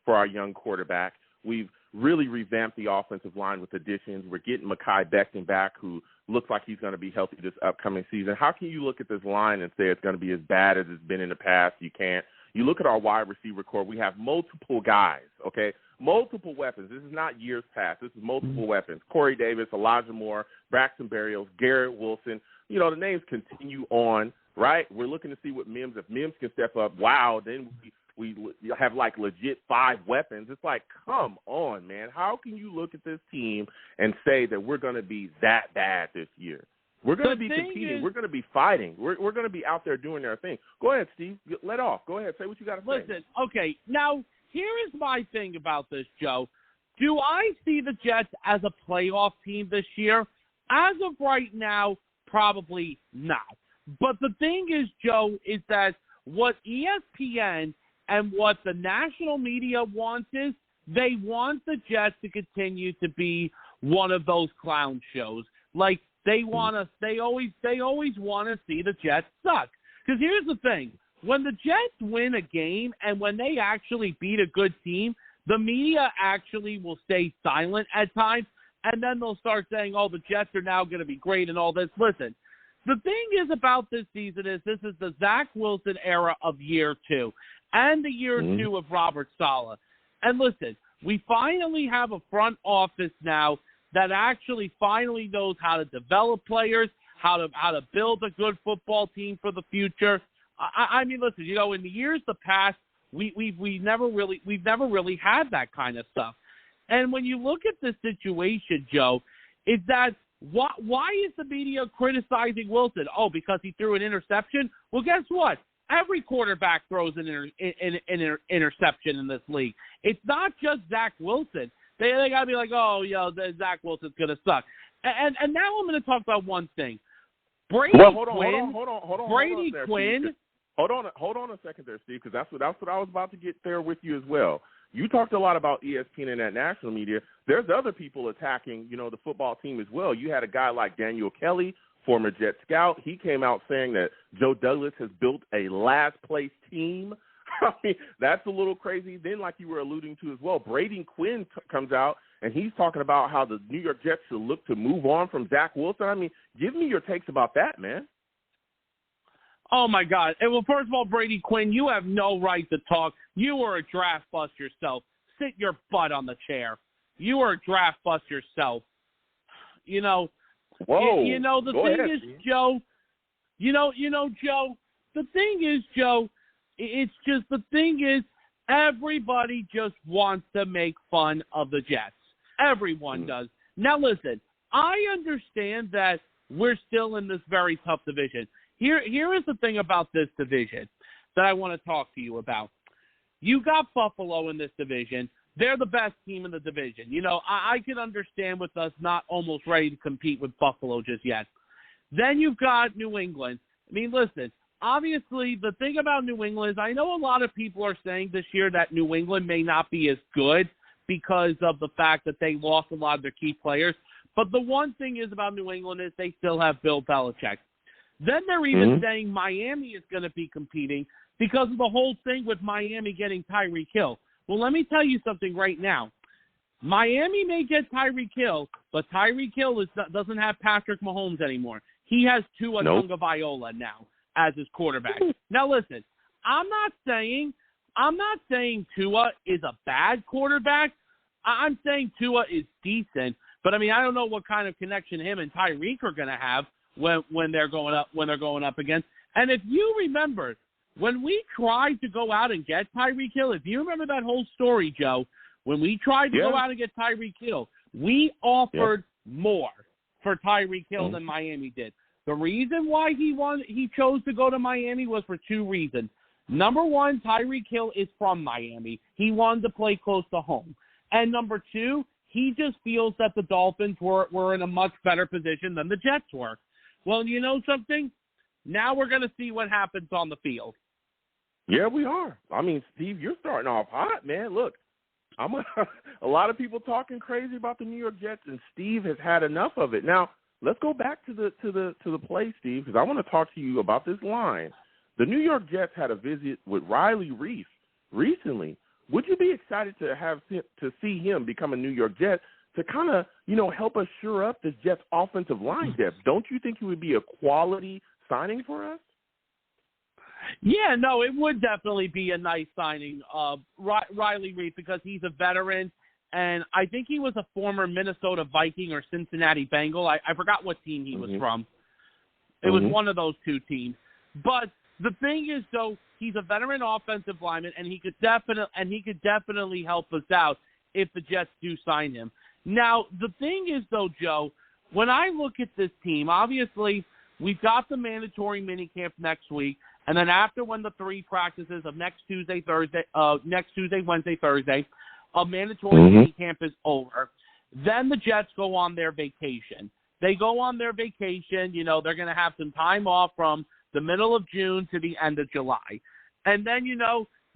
our young quarterback. We've really revamped the offensive line with additions. We're getting Mekhi Becton back, who looks like he's going to be healthy this upcoming season. How can you look at this line and say it's going to be as bad as it's been in the past? You can't. You look at our wide receiver core. We have multiple guys. Okay, multiple weapons. This is not years past. This is multiple weapons. Corey Davis, Elijah Moore, Braxton Berrios, Garrett Wilson. You know, the names continue on. Right? We're looking to see what Mims, if Mims can step up, wow, then we have like legit 5 weapons. It's like, come on, man. How can you look at this team and say that we're going to be that bad this year? We're going to be competing. We're going to be fighting. We're going to be out there doing our thing. Go ahead, Steve. Let off. Go ahead. Say what you got to say. Listen, okay, now here is my thing about this, Joe. Do I see the Jets as a playoff team this year? As of right now, probably not. But the thing is, Joe, is that what ESPN and what the national media wants is they want the Jets to continue to be one of those clown shows. Like, they always want to see the Jets suck. Because here's the thing. When the Jets win a game and when they actually beat a good team, the media actually will stay silent at times, and then they'll start saying, oh, the Jets are now going to be great and all this. Listen, the thing is about this season is this is the Zach Wilson era of year 2 and the year 2 of Robert Saleh. And listen, we finally have a front office now that actually finally knows how to develop players, how to build a good football team for the future. I mean, listen, you know, in the years the past, we've never really had that kind of stuff. And when you look at this situation, Joe, is that why is the media criticizing Wilson? Oh, because he threw an interception? Well, guess what? Every quarterback throws an interception in this league. It's not just Zach Wilson. They got to be like, oh, Zach Wilson's going to suck. And now I'm going to talk about one thing. Brady Quinn. Hold on a second there, Steve, because that's what I was about to get there with you as well. You talked a lot about ESPN and that national media. There's other people attacking, you know, the football team as well. You had a guy like Daniel Kelly, former Jet scout. He came out saying that Joe Douglas has built a last-place team. I mean, that's a little crazy. Then, like you were alluding to as well, Brady Quinn comes out, and he's talking about how the New York Jets should look to move on from Zach Wilson. I mean, give me your takes about that, man. Oh, my God. And well, first of all, Brady Quinn, you have no right to talk. You are a draft bust yourself. Sit your butt on the chair. You are a draft bust yourself. You know, Whoa. You know, the Go thing ahead, is, Steve. Joe, Joe, the thing is, Joe, it's just the thing is everybody just wants to make fun of the Jets. Everyone does. Now, listen, I understand that we're still in this very tough division. Here is the thing about this division that I want to talk to you about. You got Buffalo in this division. They're the best team in the division. You know, I can understand with us not almost ready to compete with Buffalo just yet. Then you've got New England. I mean, listen, obviously the thing about New England is I know a lot of people are saying this year that New England may not be as good because of the fact that they lost a lot of their key players. But the one thing is about New England is they still have Bill Belichick. Then they're even saying Miami is going to be competing because of the whole thing with Miami getting Tyreek Hill. Well, let me tell you something right now. Miami may get Tyreek Hill, but Tyreek Hill doesn't have Patrick Mahomes anymore. He has Tua Tagovailoa now as his quarterback. Now, listen, I'm not saying Tua is a bad quarterback. I'm saying Tua is decent, but I mean, I don't know what kind of connection him and Tyreek are going to have when they're going up against. And if you remember, when we tried to go out and get Tyreek Hill, if you remember that whole story, Joe, when we tried to go out and get Tyreek Hill, we offered more for Tyreek Hill than Miami did. The reason why he chose to go to Miami was for two reasons. Number one, Tyreek Hill is from Miami. He wanted to play close to home. And number two, he just feels that the Dolphins were in a much better position than the Jets were. Well, you know something? Now we're going to see what happens on the field. Yeah, we are. I mean, Steve, you're starting off hot, man. Look, a lot of people talking crazy about the New York Jets, and Steve has had enough of it. Now, let's go back to the play, Steve, because I want to talk to you about this line. The New York Jets had a visit with Riley Reef recently. Would you be excited to see him become a New York Jet to kind of, help us shore up this Jets offensive line depth? Don't you think he would be a quality signing for us? Yeah, no, it would definitely be a nice signing, Riley Reef, because he's a veteran, and I think he was a former Minnesota Viking or Cincinnati Bengal. I forgot what team he was from. It was one of those two teams. But the thing is, though, he's a veteran offensive lineman, and he could definitely help us out if the Jets do sign him. Now, the thing is, though, Joe, when I look at this team, obviously we've got the mandatory minicamp next week, and then after when the three practices of next Tuesday, Wednesday, Thursday, a mandatory minicamp is over, then the Jets go on their vacation. They go on their vacation, they're going to have some time off from the middle of June to the end of July. And then,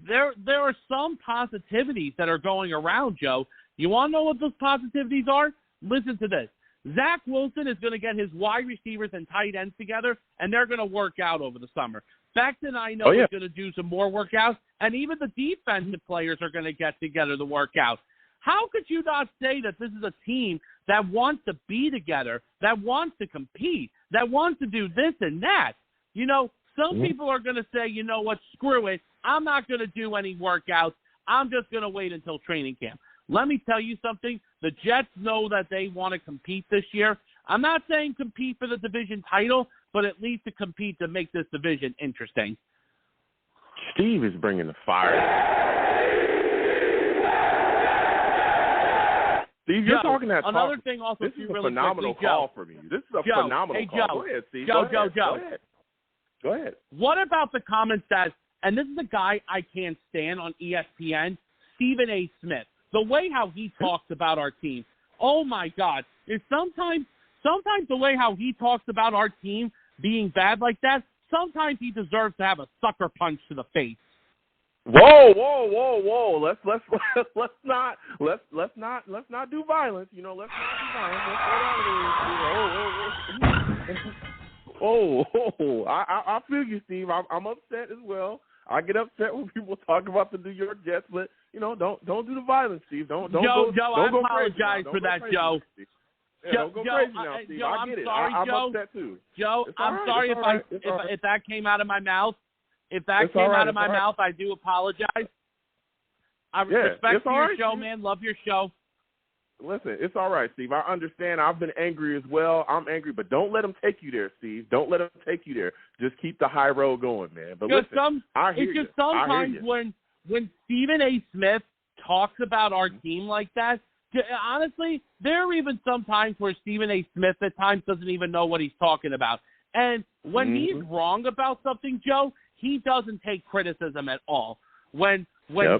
there are some positivities that are going around, Joe. You want to know what those positivities are? Listen to this. Zach Wilson is going to get his wide receivers and tight ends together, and they're going to work out over the summer. Becton, I know, is going to do some more workouts, and even the defensive players are going to get together to work out. How could you not say that this is a team that wants to be together, that wants to compete, that wants to do this and that? You know, some people are going to say, you know what, screw it. I'm not going to do any workouts. I'm just going to wait until training camp. Let me tell you something. The Jets know that they want to compete this year. I'm not saying compete for the division title, but at least to compete to make this division interesting. Steve is bringing the fire. Steve, you're talking that another talk. Thing also, this is a really phenomenal quickly, call Joe. for me. This is a Joe, phenomenal hey, call. Joe, Go ahead, Steve. Joe. Go ahead. What about the comments that, and this is a guy I can't stand on ESPN, Stephen A. Smith, the way how he talks about our team. Oh, my God. Is sometimes the way how he talks about our team being bad like that, sometimes he deserves to have a sucker punch to the face. Whoa! Let's not do violence. You know, let's not do violence. I feel you, Steve. I'm upset as well. I get upset when people talk about the New York Jets, but you know, don't do the violence, Steve. Don't Joe, I apologize for that, Joe. Don't go crazy now, Steve. Joe, I get it. I'm upset too. Joe, I'm sorry if that came out of my mouth. If that came out of my mouth, I do apologize. I respect your show, man. Love your show. Listen, it's all right, Steve. I understand. I've been angry as well. I'm angry, but don't let them take you there, Steve. Don't let them take you there. Just keep the high road going, man. But listen, I hear you. Sometimes when Stephen A. Smith talks about our team like that, honestly, there are even some times where Stephen A. Smith at times doesn't even know what he's talking about. And when he's wrong about something, Joe, he doesn't take criticism at all when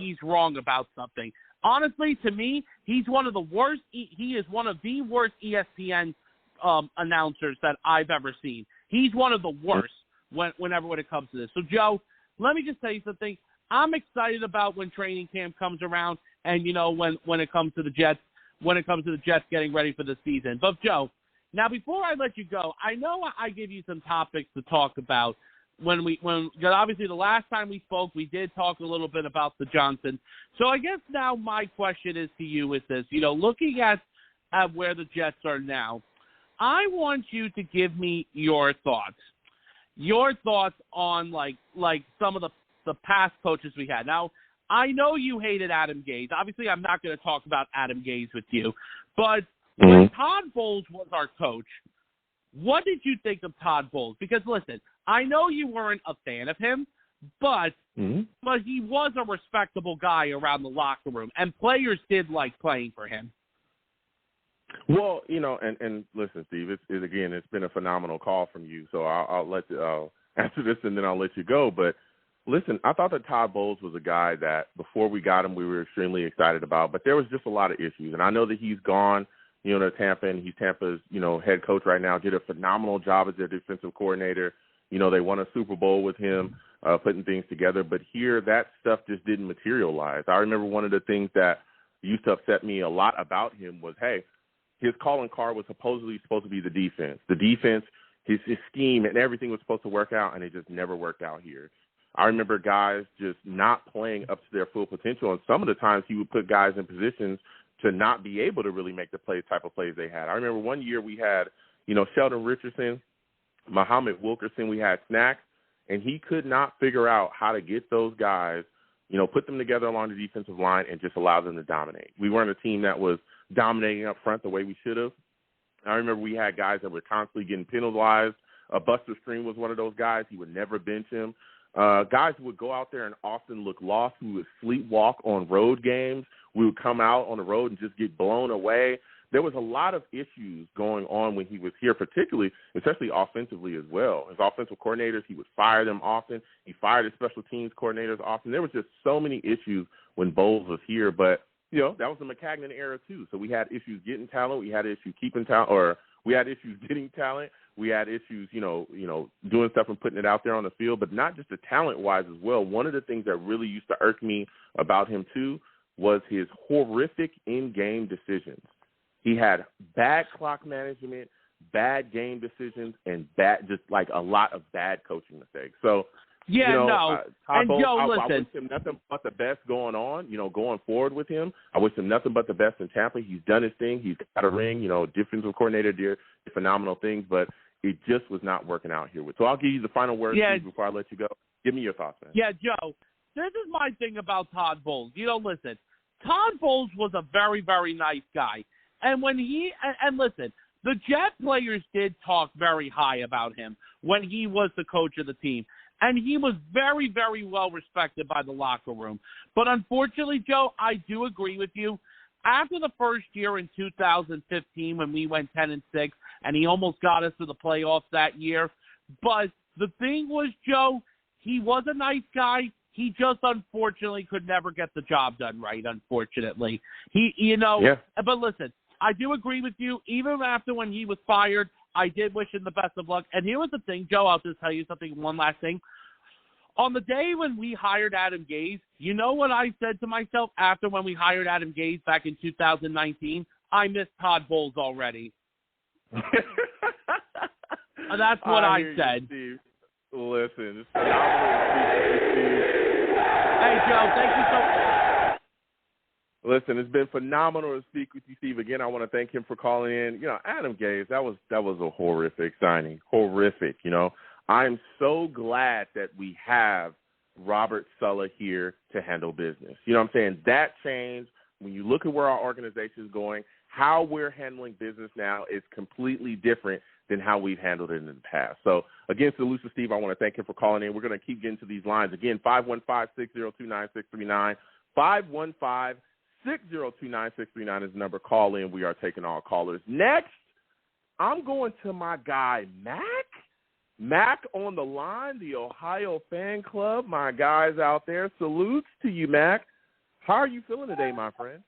he's wrong about something. Honestly, to me, he's one of the worst. He is one of the worst ESPN announcers that I've ever seen. He's one of the worst when it comes to this. So, Joe, let me just tell you something. I'm excited about when training camp comes around, and you know when it comes to the Jets, getting ready for the season. But Joe, now before I let you go, I know I give you some topics to talk about. Obviously the last time we spoke, we did talk a little bit about the Johnson. So I guess now my question is to you is this, you know, looking at where the Jets are now, I want you to give me your thoughts on like some of the past coaches we had. Now, I know you hated Adam Gase. Obviously, I'm not going to talk about Adam Gase with you, but when Todd Bowles was our coach, what did you think of Todd Bowles? Because listen, I know you weren't a fan of him, but he was a respectable guy around the locker room, and players did like playing for him. Well, you know, and listen, Steve, it's been a phenomenal call from you. So I'll answer this and then I'll let you go. But listen, I thought that Todd Bowles was a guy that before we got him, we were extremely excited about. But there was just a lot of issues, and I know that he's gone, you know, to Tampa, and he's Tampa's, you know, head coach right now. Did a phenomenal job as their defensive coordinator. You know, they won a Super Bowl with him, putting things together. But here, that stuff just didn't materialize. I remember one of the things that used to upset me a lot about him was, hey, his calling card was supposed to be the defense. The defense, his scheme, and everything was supposed to work out, and it just never worked out here. I remember guys just not playing up to their full potential, and some of the times he would put guys in positions to not be able to really make the type of plays they had. I remember one year we had, you know, Sheldon Richardson, Muhammad Wilkerson, we had Snacks, and he could not figure out how to get those guys, you know, put them together along the defensive line and just allow them to dominate. We weren't a team that was dominating up front the way we should have. I remember we had guys that were constantly getting penalized. Buster Stream was one of those guys. He would never bench him. Guys who would go out there and often look lost, who would sleepwalk on road games. We would come out on the road and just get blown away. There was a lot of issues going on when he was here, especially offensively as well. His offensive coordinators, he would fire them often. He fired his special teams coordinators often. There was just so many issues when Bowles was here. But, you know, that was the McCagnon era too. So we had issues getting talent. We had issues keeping talent, or We had issues getting talent. We had issues, doing stuff and putting it out there on the field, but not just the talent-wise as well. One of the things that really used to irk me about him, too, was his horrific in-game decisions. He had bad clock management, bad game decisions, and a lot of bad coaching mistakes. So, and Joe, listen. I wish him nothing but the best going on, going forward with him. I wish him nothing but the best in Tampa. He's done his thing. He's got a ring, defensive coordinator did phenomenal things, but it just was not working out here. So I'll give you the final word Steve, before I let you go. Give me your thoughts, man. Yeah, Joe, this is my thing about Todd Bowles. Listen, Todd Bowles was a very, very nice guy. And when listen, the Jet players did talk very high about him when he was the coach of the team. And he was very, very well respected by the locker room. But unfortunately, Joe, I do agree with you. After the first year in 2015 when we went 10-6, and he almost got us to the playoffs that year. But the thing was, Joe, he was a nice guy. He just unfortunately could never get the job done right, unfortunately. But listen, I do agree with you. Even after when he was fired, I did wish him the best of luck. And here was the thing, Joe, I'll just tell you something, one last thing. On the day when we hired Adam Gase, you know what I said to myself after when we hired Adam Gase back in 2019? I miss Todd Bowles already. And that's what I said. You, Steve. Listen, it's Hey, Joe, thank you so much. Listen, it's been phenomenal to speak with you, Steve. Again, I want to thank him for calling in. Adam Gase, that was a horrific signing. Horrific, I'm so glad that we have Robert Saleh here to handle business. You know what I'm saying? That change, when you look at where our organization is going, how we're handling business now is completely different than how we've handled it in the past. So, again, salute to Steve. I want to thank him for calling in. We're going to keep getting to these lines. Again, 515-602-9639. 515-602-9639 is the number. Call in. We are taking all callers. Next, I'm going to my guy, Mac. Mac on the line, the Ohio Fan Club. My guys out there, salutes to you, Mac. How are you feeling today, my friend?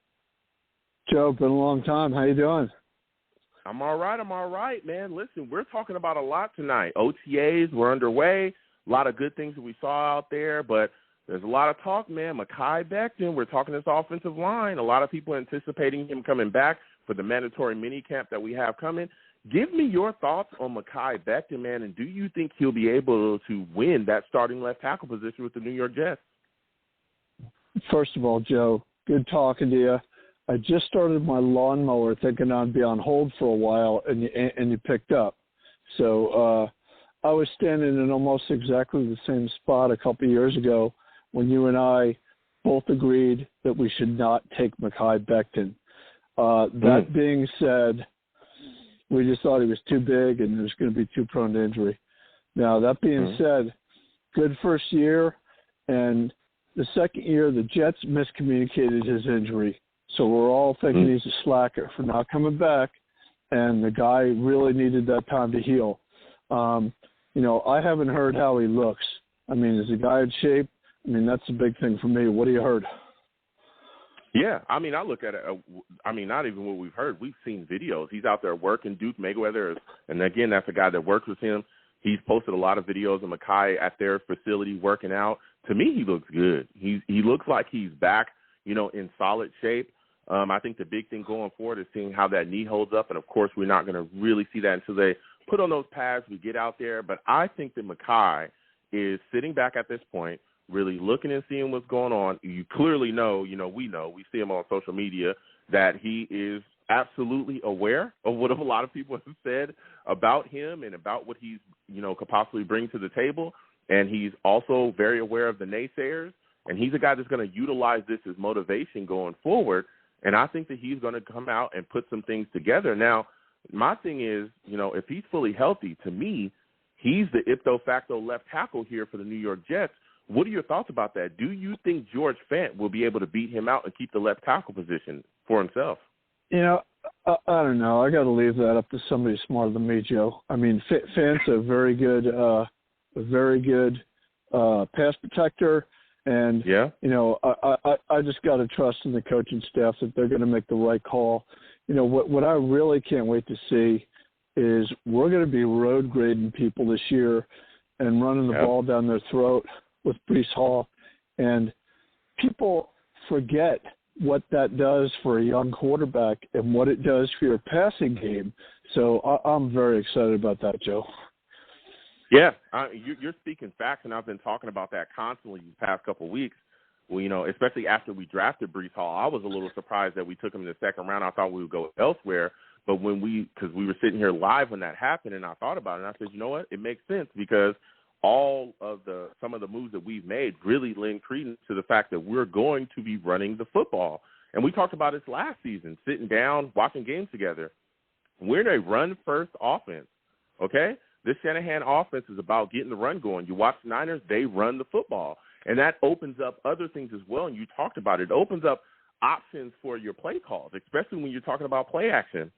Joe, been a long time. How you doing? I'm all right, man. Listen, we're talking about a lot tonight. OTAs were underway. A lot of good things that we saw out there, but there's a lot of talk, man. Mekhi Becton, we're talking this offensive line. A lot of people anticipating him coming back for the mandatory minicamp that we have coming. Give me your thoughts on Mekhi Becton, man, and do you think he'll be able to win that starting left tackle position with the New York Jets? First of all, Joe, good talking to you. I just started my lawnmower thinking I'd be on hold for a while, and you picked up. So I was standing in almost exactly the same spot a couple of years ago when you and I both agreed that we should not take Mekhi Becton. That being said, we just thought he was too big and he was going to be too prone to injury. Now, that being said, good first year, and the second year the Jets miscommunicated his injury. So we're all thinking he's a slacker for not coming back, and the guy really needed that time to heal. I haven't heard how he looks. I mean, is the guy in shape? I mean, that's a big thing for me. What have you heard? Yeah, I mean, I look at it. Not even what we've heard. We've seen videos. He's out there working. Duke Mayweather, and again, that's a guy that works with him. He's posted a lot of videos of Mekhi at their facility working out. To me, he looks good. He looks like he's back, in solid shape. I think the big thing going forward is seeing how that knee holds up, and of course, we're not going to really see that until they put on those pads, we get out there. But I think that Mekhi is sitting back at this point, really looking and seeing what's going on. You clearly know, we see him on social media, that he is absolutely aware of what a lot of people have said about him and about what he's, could possibly bring to the table. And he's also very aware of the naysayers. And he's a guy that's going to utilize this as motivation going forward. And I think that he's going to come out and put some things together. Now, my thing is, if he's fully healthy, to me, he's the ipso facto left tackle here for the New York Jets. What are your thoughts about that? Do you think George Fant will be able to beat him out and keep the left tackle position for himself? I don't know. I got to leave that up to somebody smarter than me, Joe. I mean, Fant's a very good pass protector, and I just got to trust in the coaching staff that they're going to make the right call. What I really can't wait to see is we're going to be road grading people this year and running the ball down their throat with Breece Hall. And people forget what that does for a young quarterback and what it does for your passing game. So I'm very excited about that, Joe. Yeah, you're speaking facts, and I've been talking about that constantly these past couple of weeks. Well, you know, especially after we drafted Breece Hall, I was a little surprised that we took him in the second round. I thought we would go elsewhere. But because we were sitting here live when that happened, and I thought about it, and I said, you know what, it makes sense because some of the moves that we've made really lend credence to the fact that we're going to be running the football. And we talked about this last season, sitting down, watching games together. We're in a run-first offense, okay? This Shanahan offense is about getting the run going. You watch the Niners, they run the football. And that opens up other things as well, and you talked about it. It opens up options for your play calls, especially when you're talking about play action.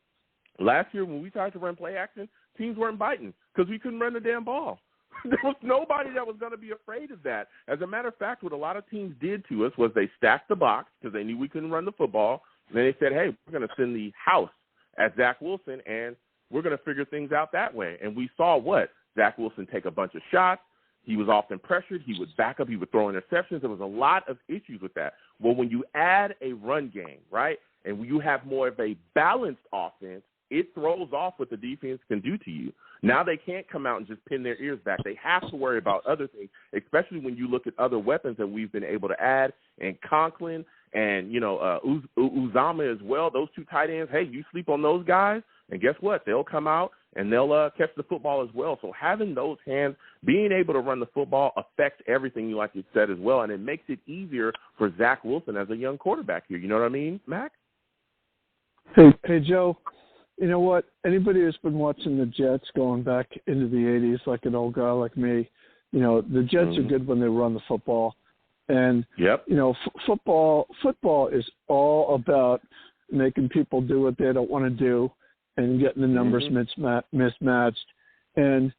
Last year when we tried to run play action, teams weren't biting because we couldn't run the damn ball. There was nobody that was going to be afraid of that. As a matter of fact, what a lot of teams did to us was they stacked the box because they knew we couldn't run the football. And then they said, hey, we're going to send the house at Zach Wilson, and we're going to figure things out that way. And we saw what? Zach Wilson take a bunch of shots. He was often pressured. He would back up. He would throw interceptions. There was a lot of issues with that. Well, when you add a run game, right, and you have more of a balanced offense, it throws off what the defense can do to you. Now they can't come out and just pin their ears back. They have to worry about other things, especially when you look at other weapons that we've been able to add, and Conklin and, Uzama as well. Those two tight ends, hey, you sleep on those guys, and guess what? They'll come out and they'll catch the football as well. So having those hands, being able to run the football affects everything, like you said as well, and it makes it easier for Zach Wilson as a young quarterback here. You know what I mean, Mac? Hey, Joe. You know what? Anybody who's been watching the Jets going back into the 80s, like an old guy like me, the Jets are good when they run the football. And, football is all about making people do what they don't want to do and getting the numbers mismatched. And,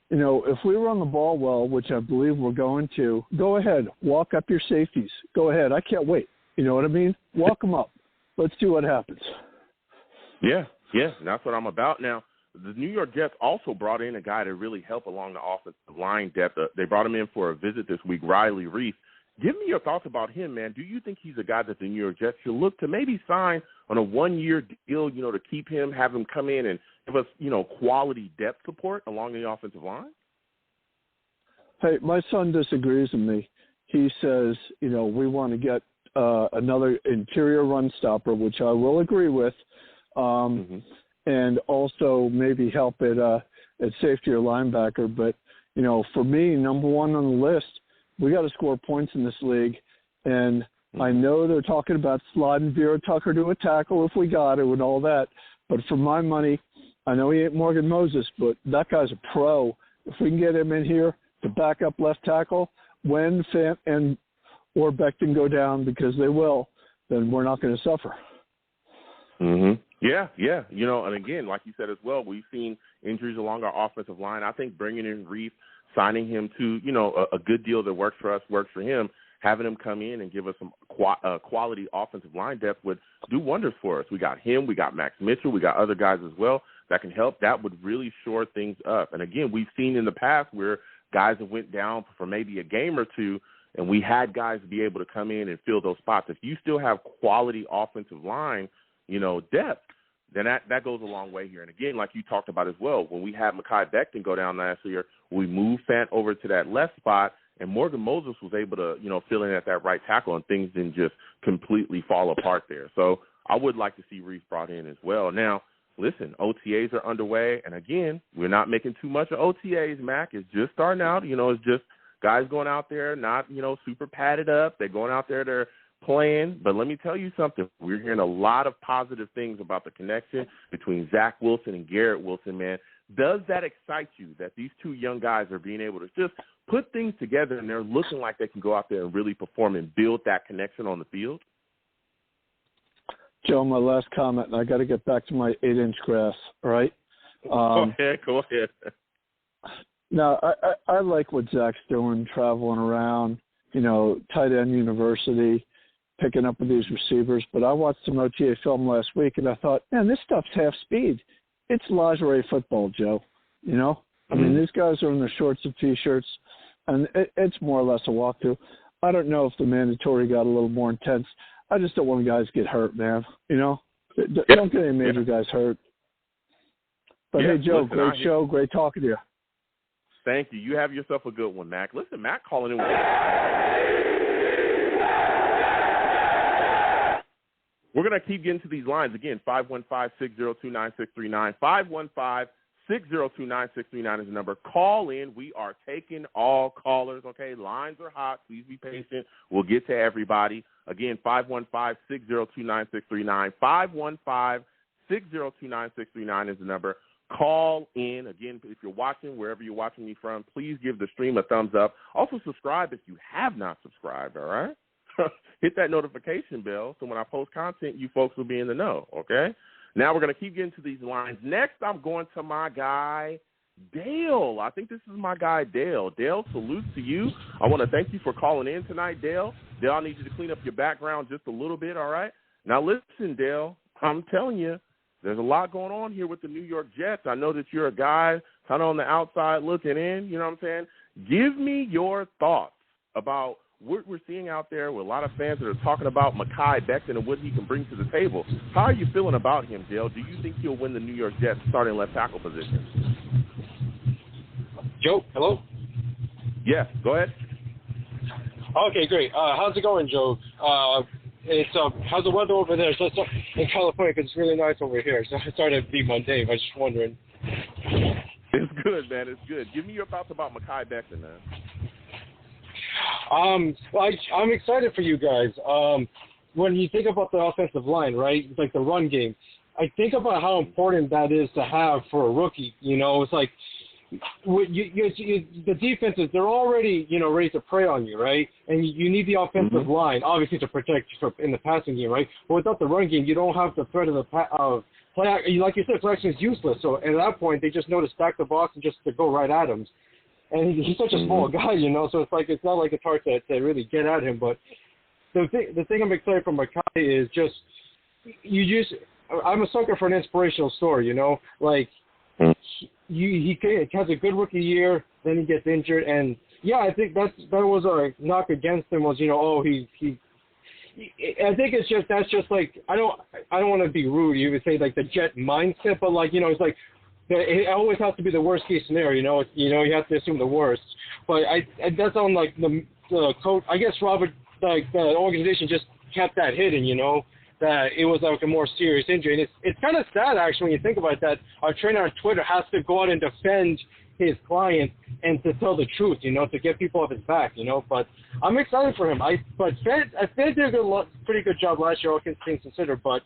if we run the ball well, which I believe we're going to, go ahead, walk up your safeties. Go ahead. I can't wait. You know what I mean? Walk them up. Let's see what happens. Yeah, and that's what I'm about. Now, the New York Jets also brought in a guy to really help along the offensive line depth. They brought him in for a visit this week, Reef. Give me your thoughts about him, man. Do you think he's a guy that the New York Jets should look to maybe sign on a one-year deal, to keep him, have him come in and give us, quality depth support along the offensive line? Hey, my son disagrees with me. He says, we want to get another interior run stopper, which I will agree with. And also maybe help at safety or linebacker. But, for me, number one on the list, we got to score points in this league. And I know they're talking about sliding VERA-TUCKER to a tackle if we got it and all that. But for my money, I know he ain't Morgan Moses, but that guy's a pro. If we can get him in here to back up left tackle, when Fant or Becton go down, because they will, then we're not going to suffer. Yeah. And again, like you said as well, we've seen injuries along our offensive line. I think bringing in Reef, signing him to, a good deal that works for us, works for him, having him come in and give us some quality offensive line depth would do wonders for us. We got him. We got Max Mitchell. We got other guys as well that can help. That would really shore things up. And, again, we've seen in the past where guys have went down for maybe a game or two, and we had guys be able to come in and fill those spots. If you still have quality offensive line, depth, then that goes a long way here. And, again, like you talked about as well, when we had Mekhi Becton go down last year, we moved Fant over to that left spot, and Morgan Moses was able to, fill in at that right tackle, and things didn't just completely fall apart there. So I would like to see Reef brought in as well. Now, listen, OTAs are underway, and, again, we're not making too much of OTAs, Mac. It's just starting out. It's just guys going out there not, super padded up. They're going out there, they're playing, but let me tell you something. We're hearing a lot of positive things about the connection between Zach Wilson and Garrett Wilson, man. Does that excite you that these two young guys are being able to just put things together and they're looking like they can go out there and really perform and build that connection on the field? Joe, my last comment, and I got to get back to my 8-inch grass, all right? Go ahead. Now, I like what Zach's doing, traveling around, tight end university, picking up with these receivers, but I watched some OTA film last week, and I thought, man, this stuff's half speed. it's lingerie football, Joe. You know, I mean, these guys are in their shorts and T-shirts, and it's more or less a walkthrough. I don't know if the mandatory got a little more intense. I just don't want guys to get hurt, man. You know, don't get any major guys hurt. But hey, Joe, great show, great talking to you. Thank you. You have yourself a good one, Mac. Listen, Mac calling in with We're going to keep getting to these lines. Again, 515-602-9639. 515-602-9639 is the number. Call in. We are taking all callers, okay? Lines are hot. Please be patient. We'll get to everybody. Again, 515-602-9639. 515-602-9639 is the number. Call in. Again, if you're watching, wherever you're watching me from, please give the stream a thumbs up. Also, subscribe if you have not subscribed, all right? Hit that notification bell so when I post content, you folks will be in the know, okay? Now we're going to keep getting to these lines. Next, I'm going to my guy, Dale. I think this is my guy, Dale. Dale, salute to you. I want to thank you for calling in tonight, Dale. Dale, I need you to clean up your background just a little bit, all right? Now, listen, Dale, I'm telling you, there's a lot going on here with the New York Jets. I know that you're a guy kind of on the outside looking in, you know what I'm saying? Give me your thoughts about what we're seeing out there with a lot of fans that are talking about Mekhi Becton and what he can bring to the table. How are you feeling about him, Dale? Do you think he'll win the New York Jets starting left tackle position? Joe, hello? Yes, go ahead. Okay, great. How's it going, Joe? How's the weather over there? So in California, because it's really nice over here. So sorry to be mundane, but I was just wondering. It's good, man. It's good. Give me your thoughts about Mekhi Becton, man. I'm excited for you guys. When you think about the offensive line, right, it's like the run game, I think about how important that is to have for a rookie. You know, it's like the defenses, they're already, ready to prey on you, right? And you need the offensive line, obviously, to protect you in the passing game, right? But without the run game, you don't have the threat of the play. Like you said, play action is useless. So at that point, they just know to stack the box and just to go right at him. And he's such a small guy, so it's not like it's hard to really get at him. But the thing I'm excited for Mekhi is just I'm a sucker for an inspirational story, like he has a good rookie year, then he gets injured, and yeah, I think that was a knock against him was I think that's just like I don't want to be rude. You would say like the Jet mindset, but like it's like. It always has to be the worst case scenario, you have to assume the worst. But that's on like the coach. I guess Robert, like the organization, just kept that hidden, that it was like a more serious injury. And it's kind of sad actually when you think about that. Our trainer on Twitter has to go out and defend his client and to tell the truth, to get people off his back, But I'm excited for him. But Fant did a pretty good job last year, all things considered. But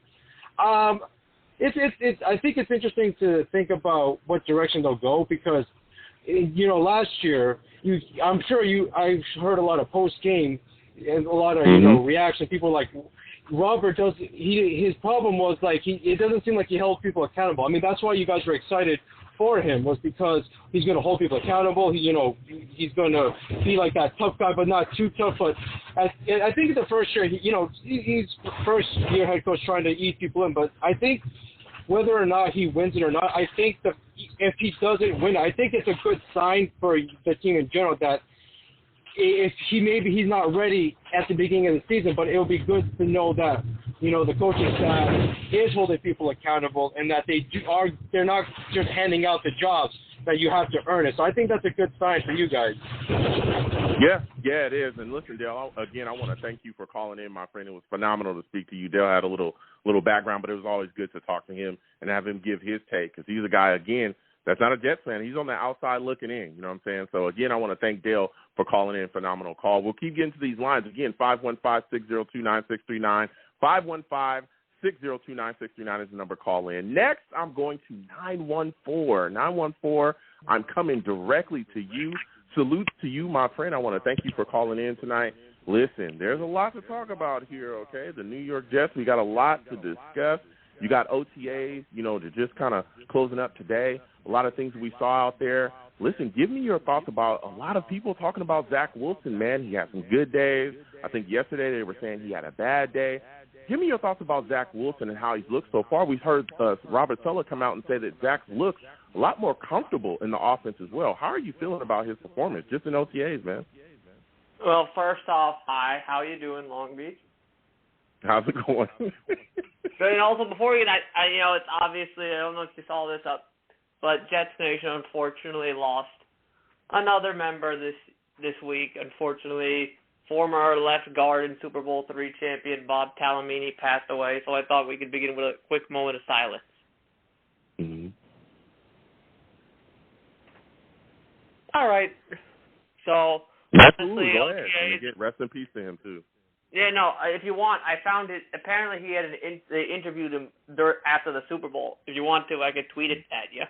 I think it's interesting to think about what direction they'll go because, last year, I've heard a lot of post-game and a lot of, reaction. People like Robert his problem was like, it doesn't seem like he held people accountable. I mean, that's why you guys were excited for him was because he's going to hold people accountable. He's going to be like that tough guy, but not too tough. But I think the first year, he's first year head coach trying to ease people in. But I think whether or not he wins it or not, I think if he doesn't win, I think it's a good sign for the team in general that if he's not ready at the beginning of the season, but it'll be good to know that the coaching staff is holding people accountable and that they're not just handing out the jobs that you have to earn it. So I think that's a good sign for you guys. Yeah, it is. And listen, Dale, again, I want to thank you for calling in, my friend. It was phenomenal to speak to you. Dale had a little background, but it was always good to talk to him and have him give his take because he's a guy, again, that's not a Jets fan. He's on the outside looking in, you know what I'm saying? So, again, I want to thank Dale for calling in. Phenomenal call. We'll keep getting to these lines. Again, 515-602-9639. 515-602-9639 is the number. Call in. Next, I'm going to 914. 914, I'm coming directly to you. Salute to you, my friend. I want to thank you for calling in tonight. Listen, there's a lot to talk about here, okay? The New York Jets, we got a lot to discuss. You got OTAs, they're just kind of closing up today. A lot of things we saw out there. Listen, give me your thoughts about a lot of people talking about Zach Wilson, man. He had some good days. I think yesterday they were saying he had a bad day. give me your thoughts about Zach Wilson and how he's looked so far. We've heard Robert Saleh come out and say that Zach looks a lot more comfortable in the offense as well. How are you feeling about his performance just in OTAs, man? Well, first off, hi. How you doing, Long Beach? How's it going? Good. And also, before you, it's obviously, I don't know if you saw this up, but Jets Nation unfortunately lost another member this week. Unfortunately, former left guard and Super Bowl III champion Bob Talamini passed away, so I thought we could begin with a quick moment of silence. Mm-hmm. All right. So, honestly, go ahead. And get rest in peace to him, too. Yeah, no, if you want, I found it. Apparently, they interviewed him after the Super Bowl. If you want to, I could tweet it at you.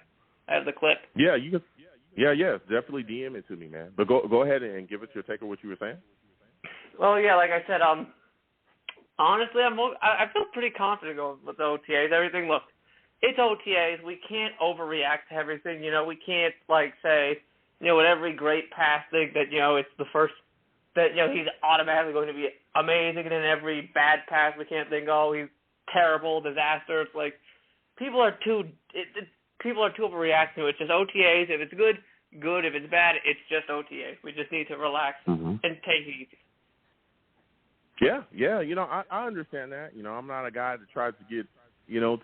I have the clip. Yeah, you can. Yeah, definitely DM it to me, man. But go ahead and give us your take on what you were saying. Well, yeah, like I said, honestly, I feel pretty confident going with the OTAs. Everything, look, it's OTAs. We can't overreact to everything. We can't say, with every great pass thing that it's the first that he's automatically going to be amazing, and then every bad pass we can't think, oh, he's terrible, disaster. It's like people are too overreacting to it. It's just OTAs. If it's good, good. If it's bad, it's just OTAs. We just need to relax and take it easy. Yeah. I understand that. I'm not a guy that tries to get,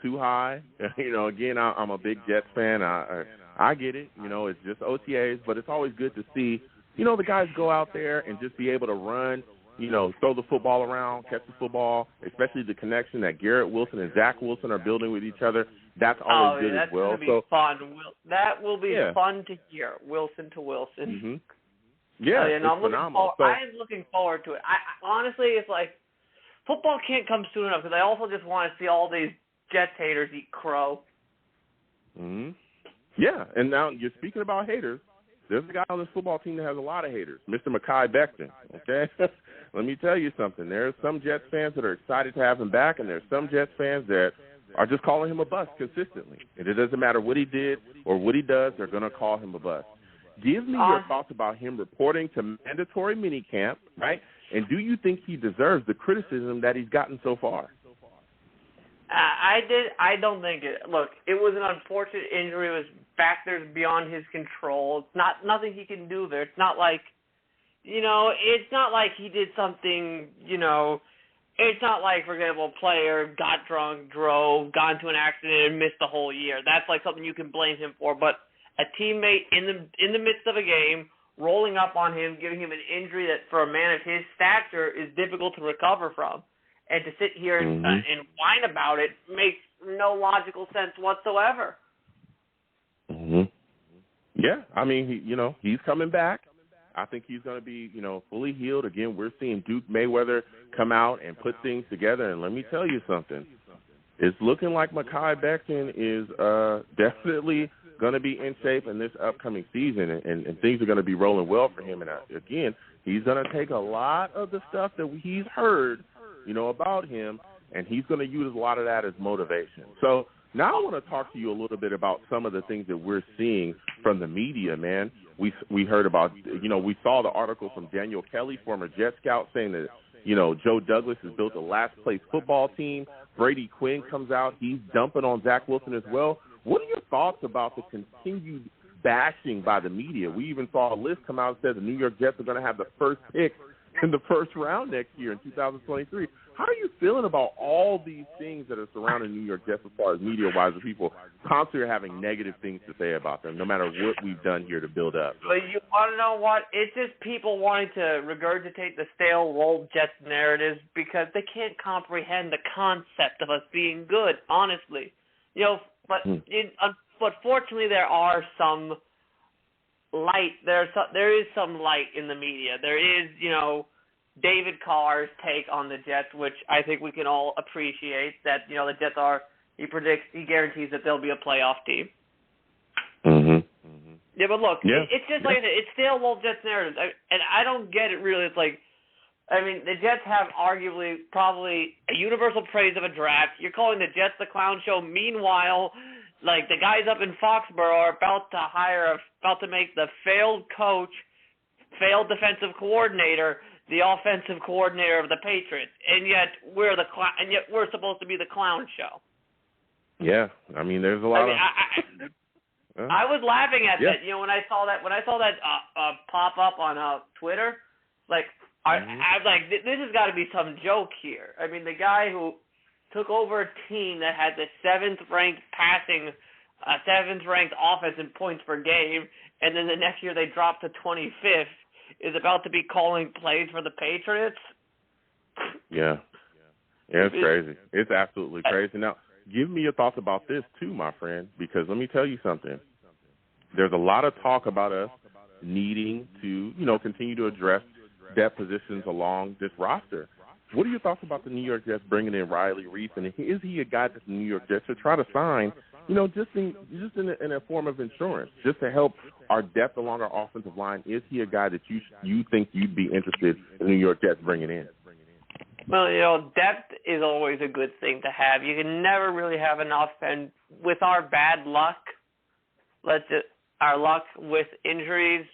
too high. Again, I'm a big Jets fan. I get it. It's just OTAs, but it's always good to see, the guys go out there and just be able to run, throw the football around, catch the football, especially the connection that Garrett Wilson and Zach Wilson are building with each other. That's always good as well. That's going to be fun. That will be fun to hear, Wilson to Wilson. Mm-hmm. Yeah, it's phenomenal. I'm looking forward to it. Honestly, it's like football can't come soon enough because I also just want to see all these Jets haters eat crow. Mm-hmm. Yeah, and now you're speaking about haters. There's a guy on this football team that has a lot of haters, Mr. Mekhi Becton, okay? Let me tell you something. There's some Jets fans that are excited to have him back, and there's some Jets fans that are just calling him a bust consistently. And it doesn't matter what he did or what he does, they're going to call him a bust. Give me your thoughts about him reporting to mandatory minicamp, right? And do you think he deserves the criticism that he's gotten so far? I don't think it. Look, it was an unfortunate injury. It was factors beyond his control. It's nothing he can do there. It's not like, it's not like he did something, it's not like, for example, a player got drunk, drove, got into an accident, and missed the whole year. That's like something you can blame him for. But a teammate in the midst of a game, rolling up on him, giving him an injury that for a man of his stature is difficult to recover from. And to sit here and whine about it makes no logical sense whatsoever. Mm-hmm. Yeah, I mean, he's coming back. I think he's going to be, fully healed. Again, we're seeing Duke Mayweather come out and put things together. And let me tell you something. It's looking like Mekhi Becton is definitely going to be in shape in this upcoming season, and things are going to be rolling well for him. And again, he's going to take a lot of the stuff that he's heard, about him, and he's going to use a lot of that as motivation. So now I want to talk to you a little bit about some of the things that we're seeing from the media, man. We heard about, we saw the article from Daniel Kelly, former Jet scout, saying that, Joe Douglas has built a last-place football team. Brady Quinn comes out. He's dumping on Zach Wilson as well. What are your thoughts about the continued bashing by the media? We even saw a list come out that said the New York Jets are going to have the first pick in the first round next year in 2023. How are you feeling about all these things that are surrounding New York Jets as far as media-wise, with people constantly having negative things to say about them, no matter what we've done here to build up? But you want to know what? It's just people wanting to regurgitate the stale old Jets narratives because they can't comprehend the concept of us being good, honestly. But fortunately there are some light. There is some light in the media. There is, David Carr's take on the Jets, which I think we can all appreciate, that, the Jets he guarantees that they'll be a playoff team. Yeah, but look, it's just like I said, it's still old Jets narratives. And I don't get it really. It's like, the Jets have arguably probably a universal praise of a draft. You're calling the Jets the clown show. Meanwhile, like, the guys up in Foxborough are about to make the failed coach, failed defensive coordinator, the offensive coordinator of the Patriots, and yet we're supposed to be the clown show. Yeah, I mean, there's a lot I was laughing at that. You know, when I saw that pop up on Twitter, like I was like, this has got to be some joke here. I mean, the guy who took over a team that had the seventh ranked offense in points per game, and then the next year they dropped to 25th, is about to be calling plays for the Patriots. Yeah, it's crazy. It's absolutely crazy. Now, give me your thoughts about this too, my friend, because let me tell you something. There's a lot of talk about us needing to, continue to address depth positions along this roster. What are your thoughts about the New York Jets bringing in Riley Reef, and is he a guy that the New York Jets should try to sign, just in a form of insurance, just to help our depth along our offensive line? Is he a guy that you think you'd be interested in the New York Jets bringing in? Well, depth is always a good thing to have. You can never really have enough, and with our bad luck, our luck with injuries,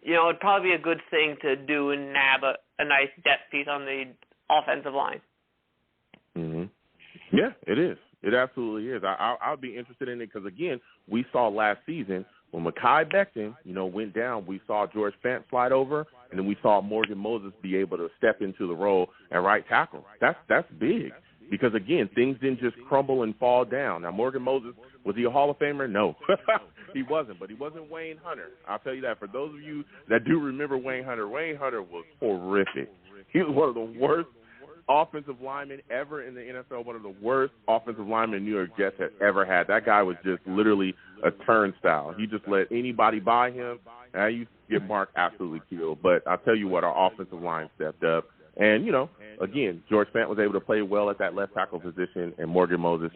it'd probably be a good thing to do and nab a nice depth piece on the offensive line. Mm-hmm. Yeah, it is. It absolutely is. I'll be interested in it because, again, we saw last season when Mekhi Becton, went down, we saw George Fant slide over, and then we saw Morgan Moses be able to step into the role at right tackle. That's big because, again, things didn't just crumble and fall down. Now, Morgan Moses, was he a Hall of Famer? No, he wasn't, but he wasn't Wayne Hunter. I'll tell you that. For those of you that do remember Wayne Hunter was horrific. He was one of the worst offensive linemen ever in the NFL, one of the worst offensive linemen New York Jets had ever had. That guy was just literally a turnstile. He just let anybody by him, and he used to get Mark absolutely killed. But I'll tell you what, our offensive line stepped up. And, again, George Fant was able to play well at that left tackle position, and Morgan Moses,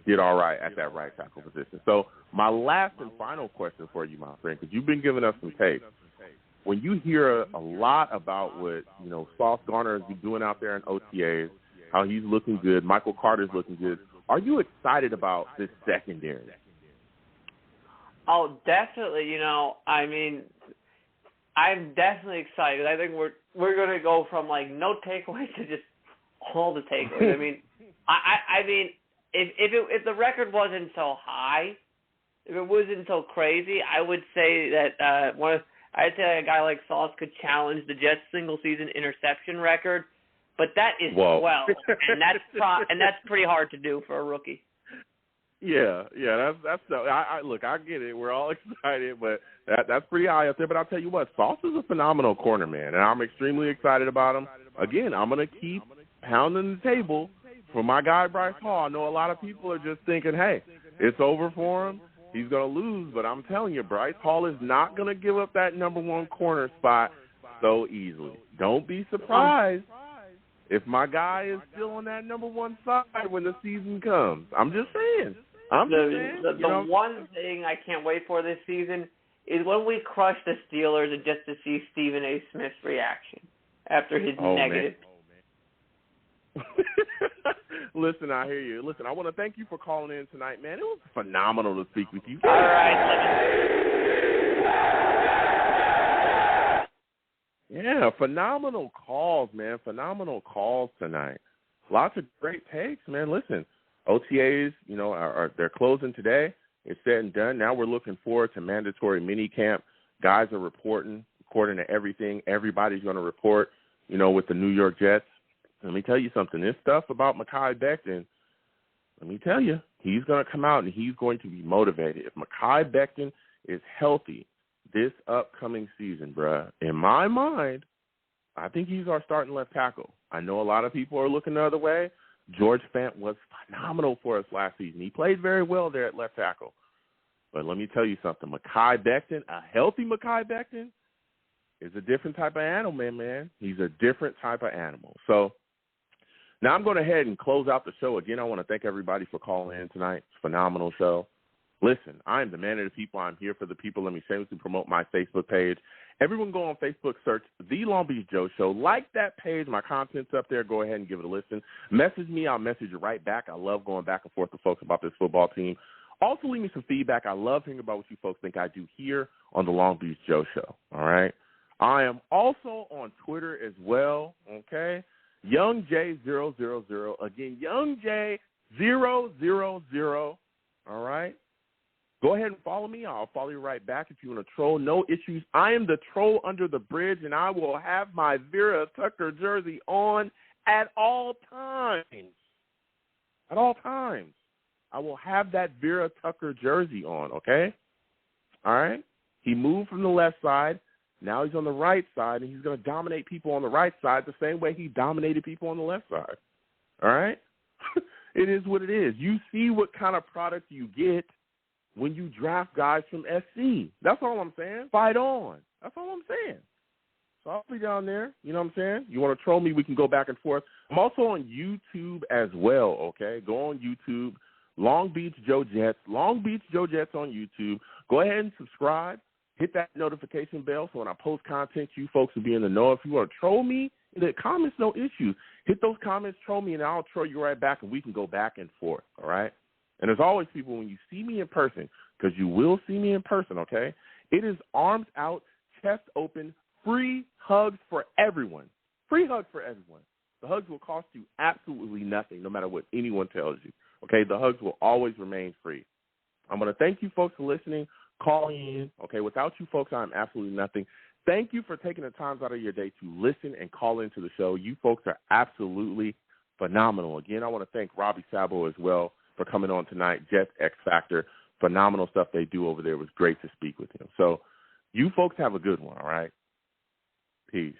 did all right at that right tackle position. So my last and final question for you, my friend, because you've been giving us some tape. When you hear a lot about what, Sauce Gardner has been doing out there in OTAs, how he's looking good, Michael Carter's looking good, are you excited about this secondary? Oh, definitely. I'm definitely excited. I think we're going to go from, no takeaways to just all the takeaways. I mean, if the record wasn't so high, if it wasn't so crazy, I would say that I'd say a guy like Sauce could challenge the Jets' single-season interception record, but that is 12, and that's pretty hard to do for a rookie. Yeah, that's look, I get it. We're all excited, but that's pretty high up there. But I'll tell you what, Sauce is a phenomenal corner, man, and I'm extremely excited about him. Again, I'm going to keep pounding the table for my guy Bryce Hall. I know a lot of people are just thinking, hey, it's over for him. He's going to lose, but I'm telling you, Bryce Hall is not going to give up that number one corner spot so easily. Don't be surprised if my guy is still on that number one side when the season comes. I'm just saying. The one thing I can't wait for this season is when we crush the Steelers and just to see Stephen A. Smith's reaction after his negative. Listen, I hear you. Listen, I want to thank you for calling in tonight, man. It was phenomenal to speak with you. All right. Yeah, phenomenal calls, man. Phenomenal calls tonight. Lots of great takes, man. Listen, OTAs, they're closing today. It's said and done. Now we're looking forward to mandatory mini camp. Guys are reporting according to everything. Everybody's going to report, with the New York Jets. Let me tell you something. This stuff about Mekhi Becton, let me tell you, he's going to come out and he's going to be motivated. If Mekhi Becton is healthy this upcoming season, bruh, in my mind, I think he's our starting left tackle. I know a lot of people are looking the other way. George Fant was phenomenal for us last season. He played very well there at left tackle. But let me tell you something. Mekhi Becton, a healthy Mekhi Becton, is a different type of animal, man. He's a different type of animal. So now I'm going to head and close out the show. Again, I want to thank everybody for calling in tonight. It's a phenomenal show. Listen, I am the man of the people. I'm here for the people. Let me shamelessly promote my Facebook page. Everyone go on Facebook, search The Long Beach Joe Show. Like that page. My content's up there. Go ahead and give it a listen. Message me. I'll message you right back. I love going back and forth with folks about this football team. Also, leave me some feedback. I love hearing about what you folks think I do here on The Long Beach Joe Show. All right? I am also on Twitter as well, okay? YoungJ000. Again, YoungJ000. All right? Go ahead and follow me. I'll follow you right back if you want to troll. No issues. I am the troll under the bridge, and I will have my VERA-TUCKER jersey on at all times. At all times. I will have that VERA-TUCKER jersey on, okay? All right? He moved from the left side. Now he's on the right side, and he's going to dominate people on the right side the same way he dominated people on the left side. All right? It is what it is. You see what kind of product you get when you draft guys from SC. That's all I'm saying. Fight on. That's all I'm saying. So I'll be down there. You know what I'm saying? You want to troll me, we can go back and forth. I'm also on YouTube as well, okay? Go on YouTube. Long Beach Joe Jets. Long Beach Joe Jets on YouTube. Go ahead and subscribe. Hit that notification bell so when I post content, you folks will be in the know. If you want to troll me in the comments, no issue. Hit those comments, troll me, and I'll troll you right back, and we can go back and forth, all right? And as always, people, when you see me in person, because you will see me in person, okay, it is arms out, chest open, free hugs for everyone. Free hugs for everyone. The hugs will cost you absolutely nothing, no matter what anyone tells you, okay? The hugs will always remain free. I'm going to thank you folks for listening, calling in. Okay, without you folks, I'm absolutely nothing. Thank you for taking the time out of your day to listen and call into the show. You folks are absolutely phenomenal. Again, I want to thank Robbie Sabo as well for coming on tonight. Jets X Factor, phenomenal stuff they do over there. It was great to speak with him. So you folks have a good one, all right? Peace.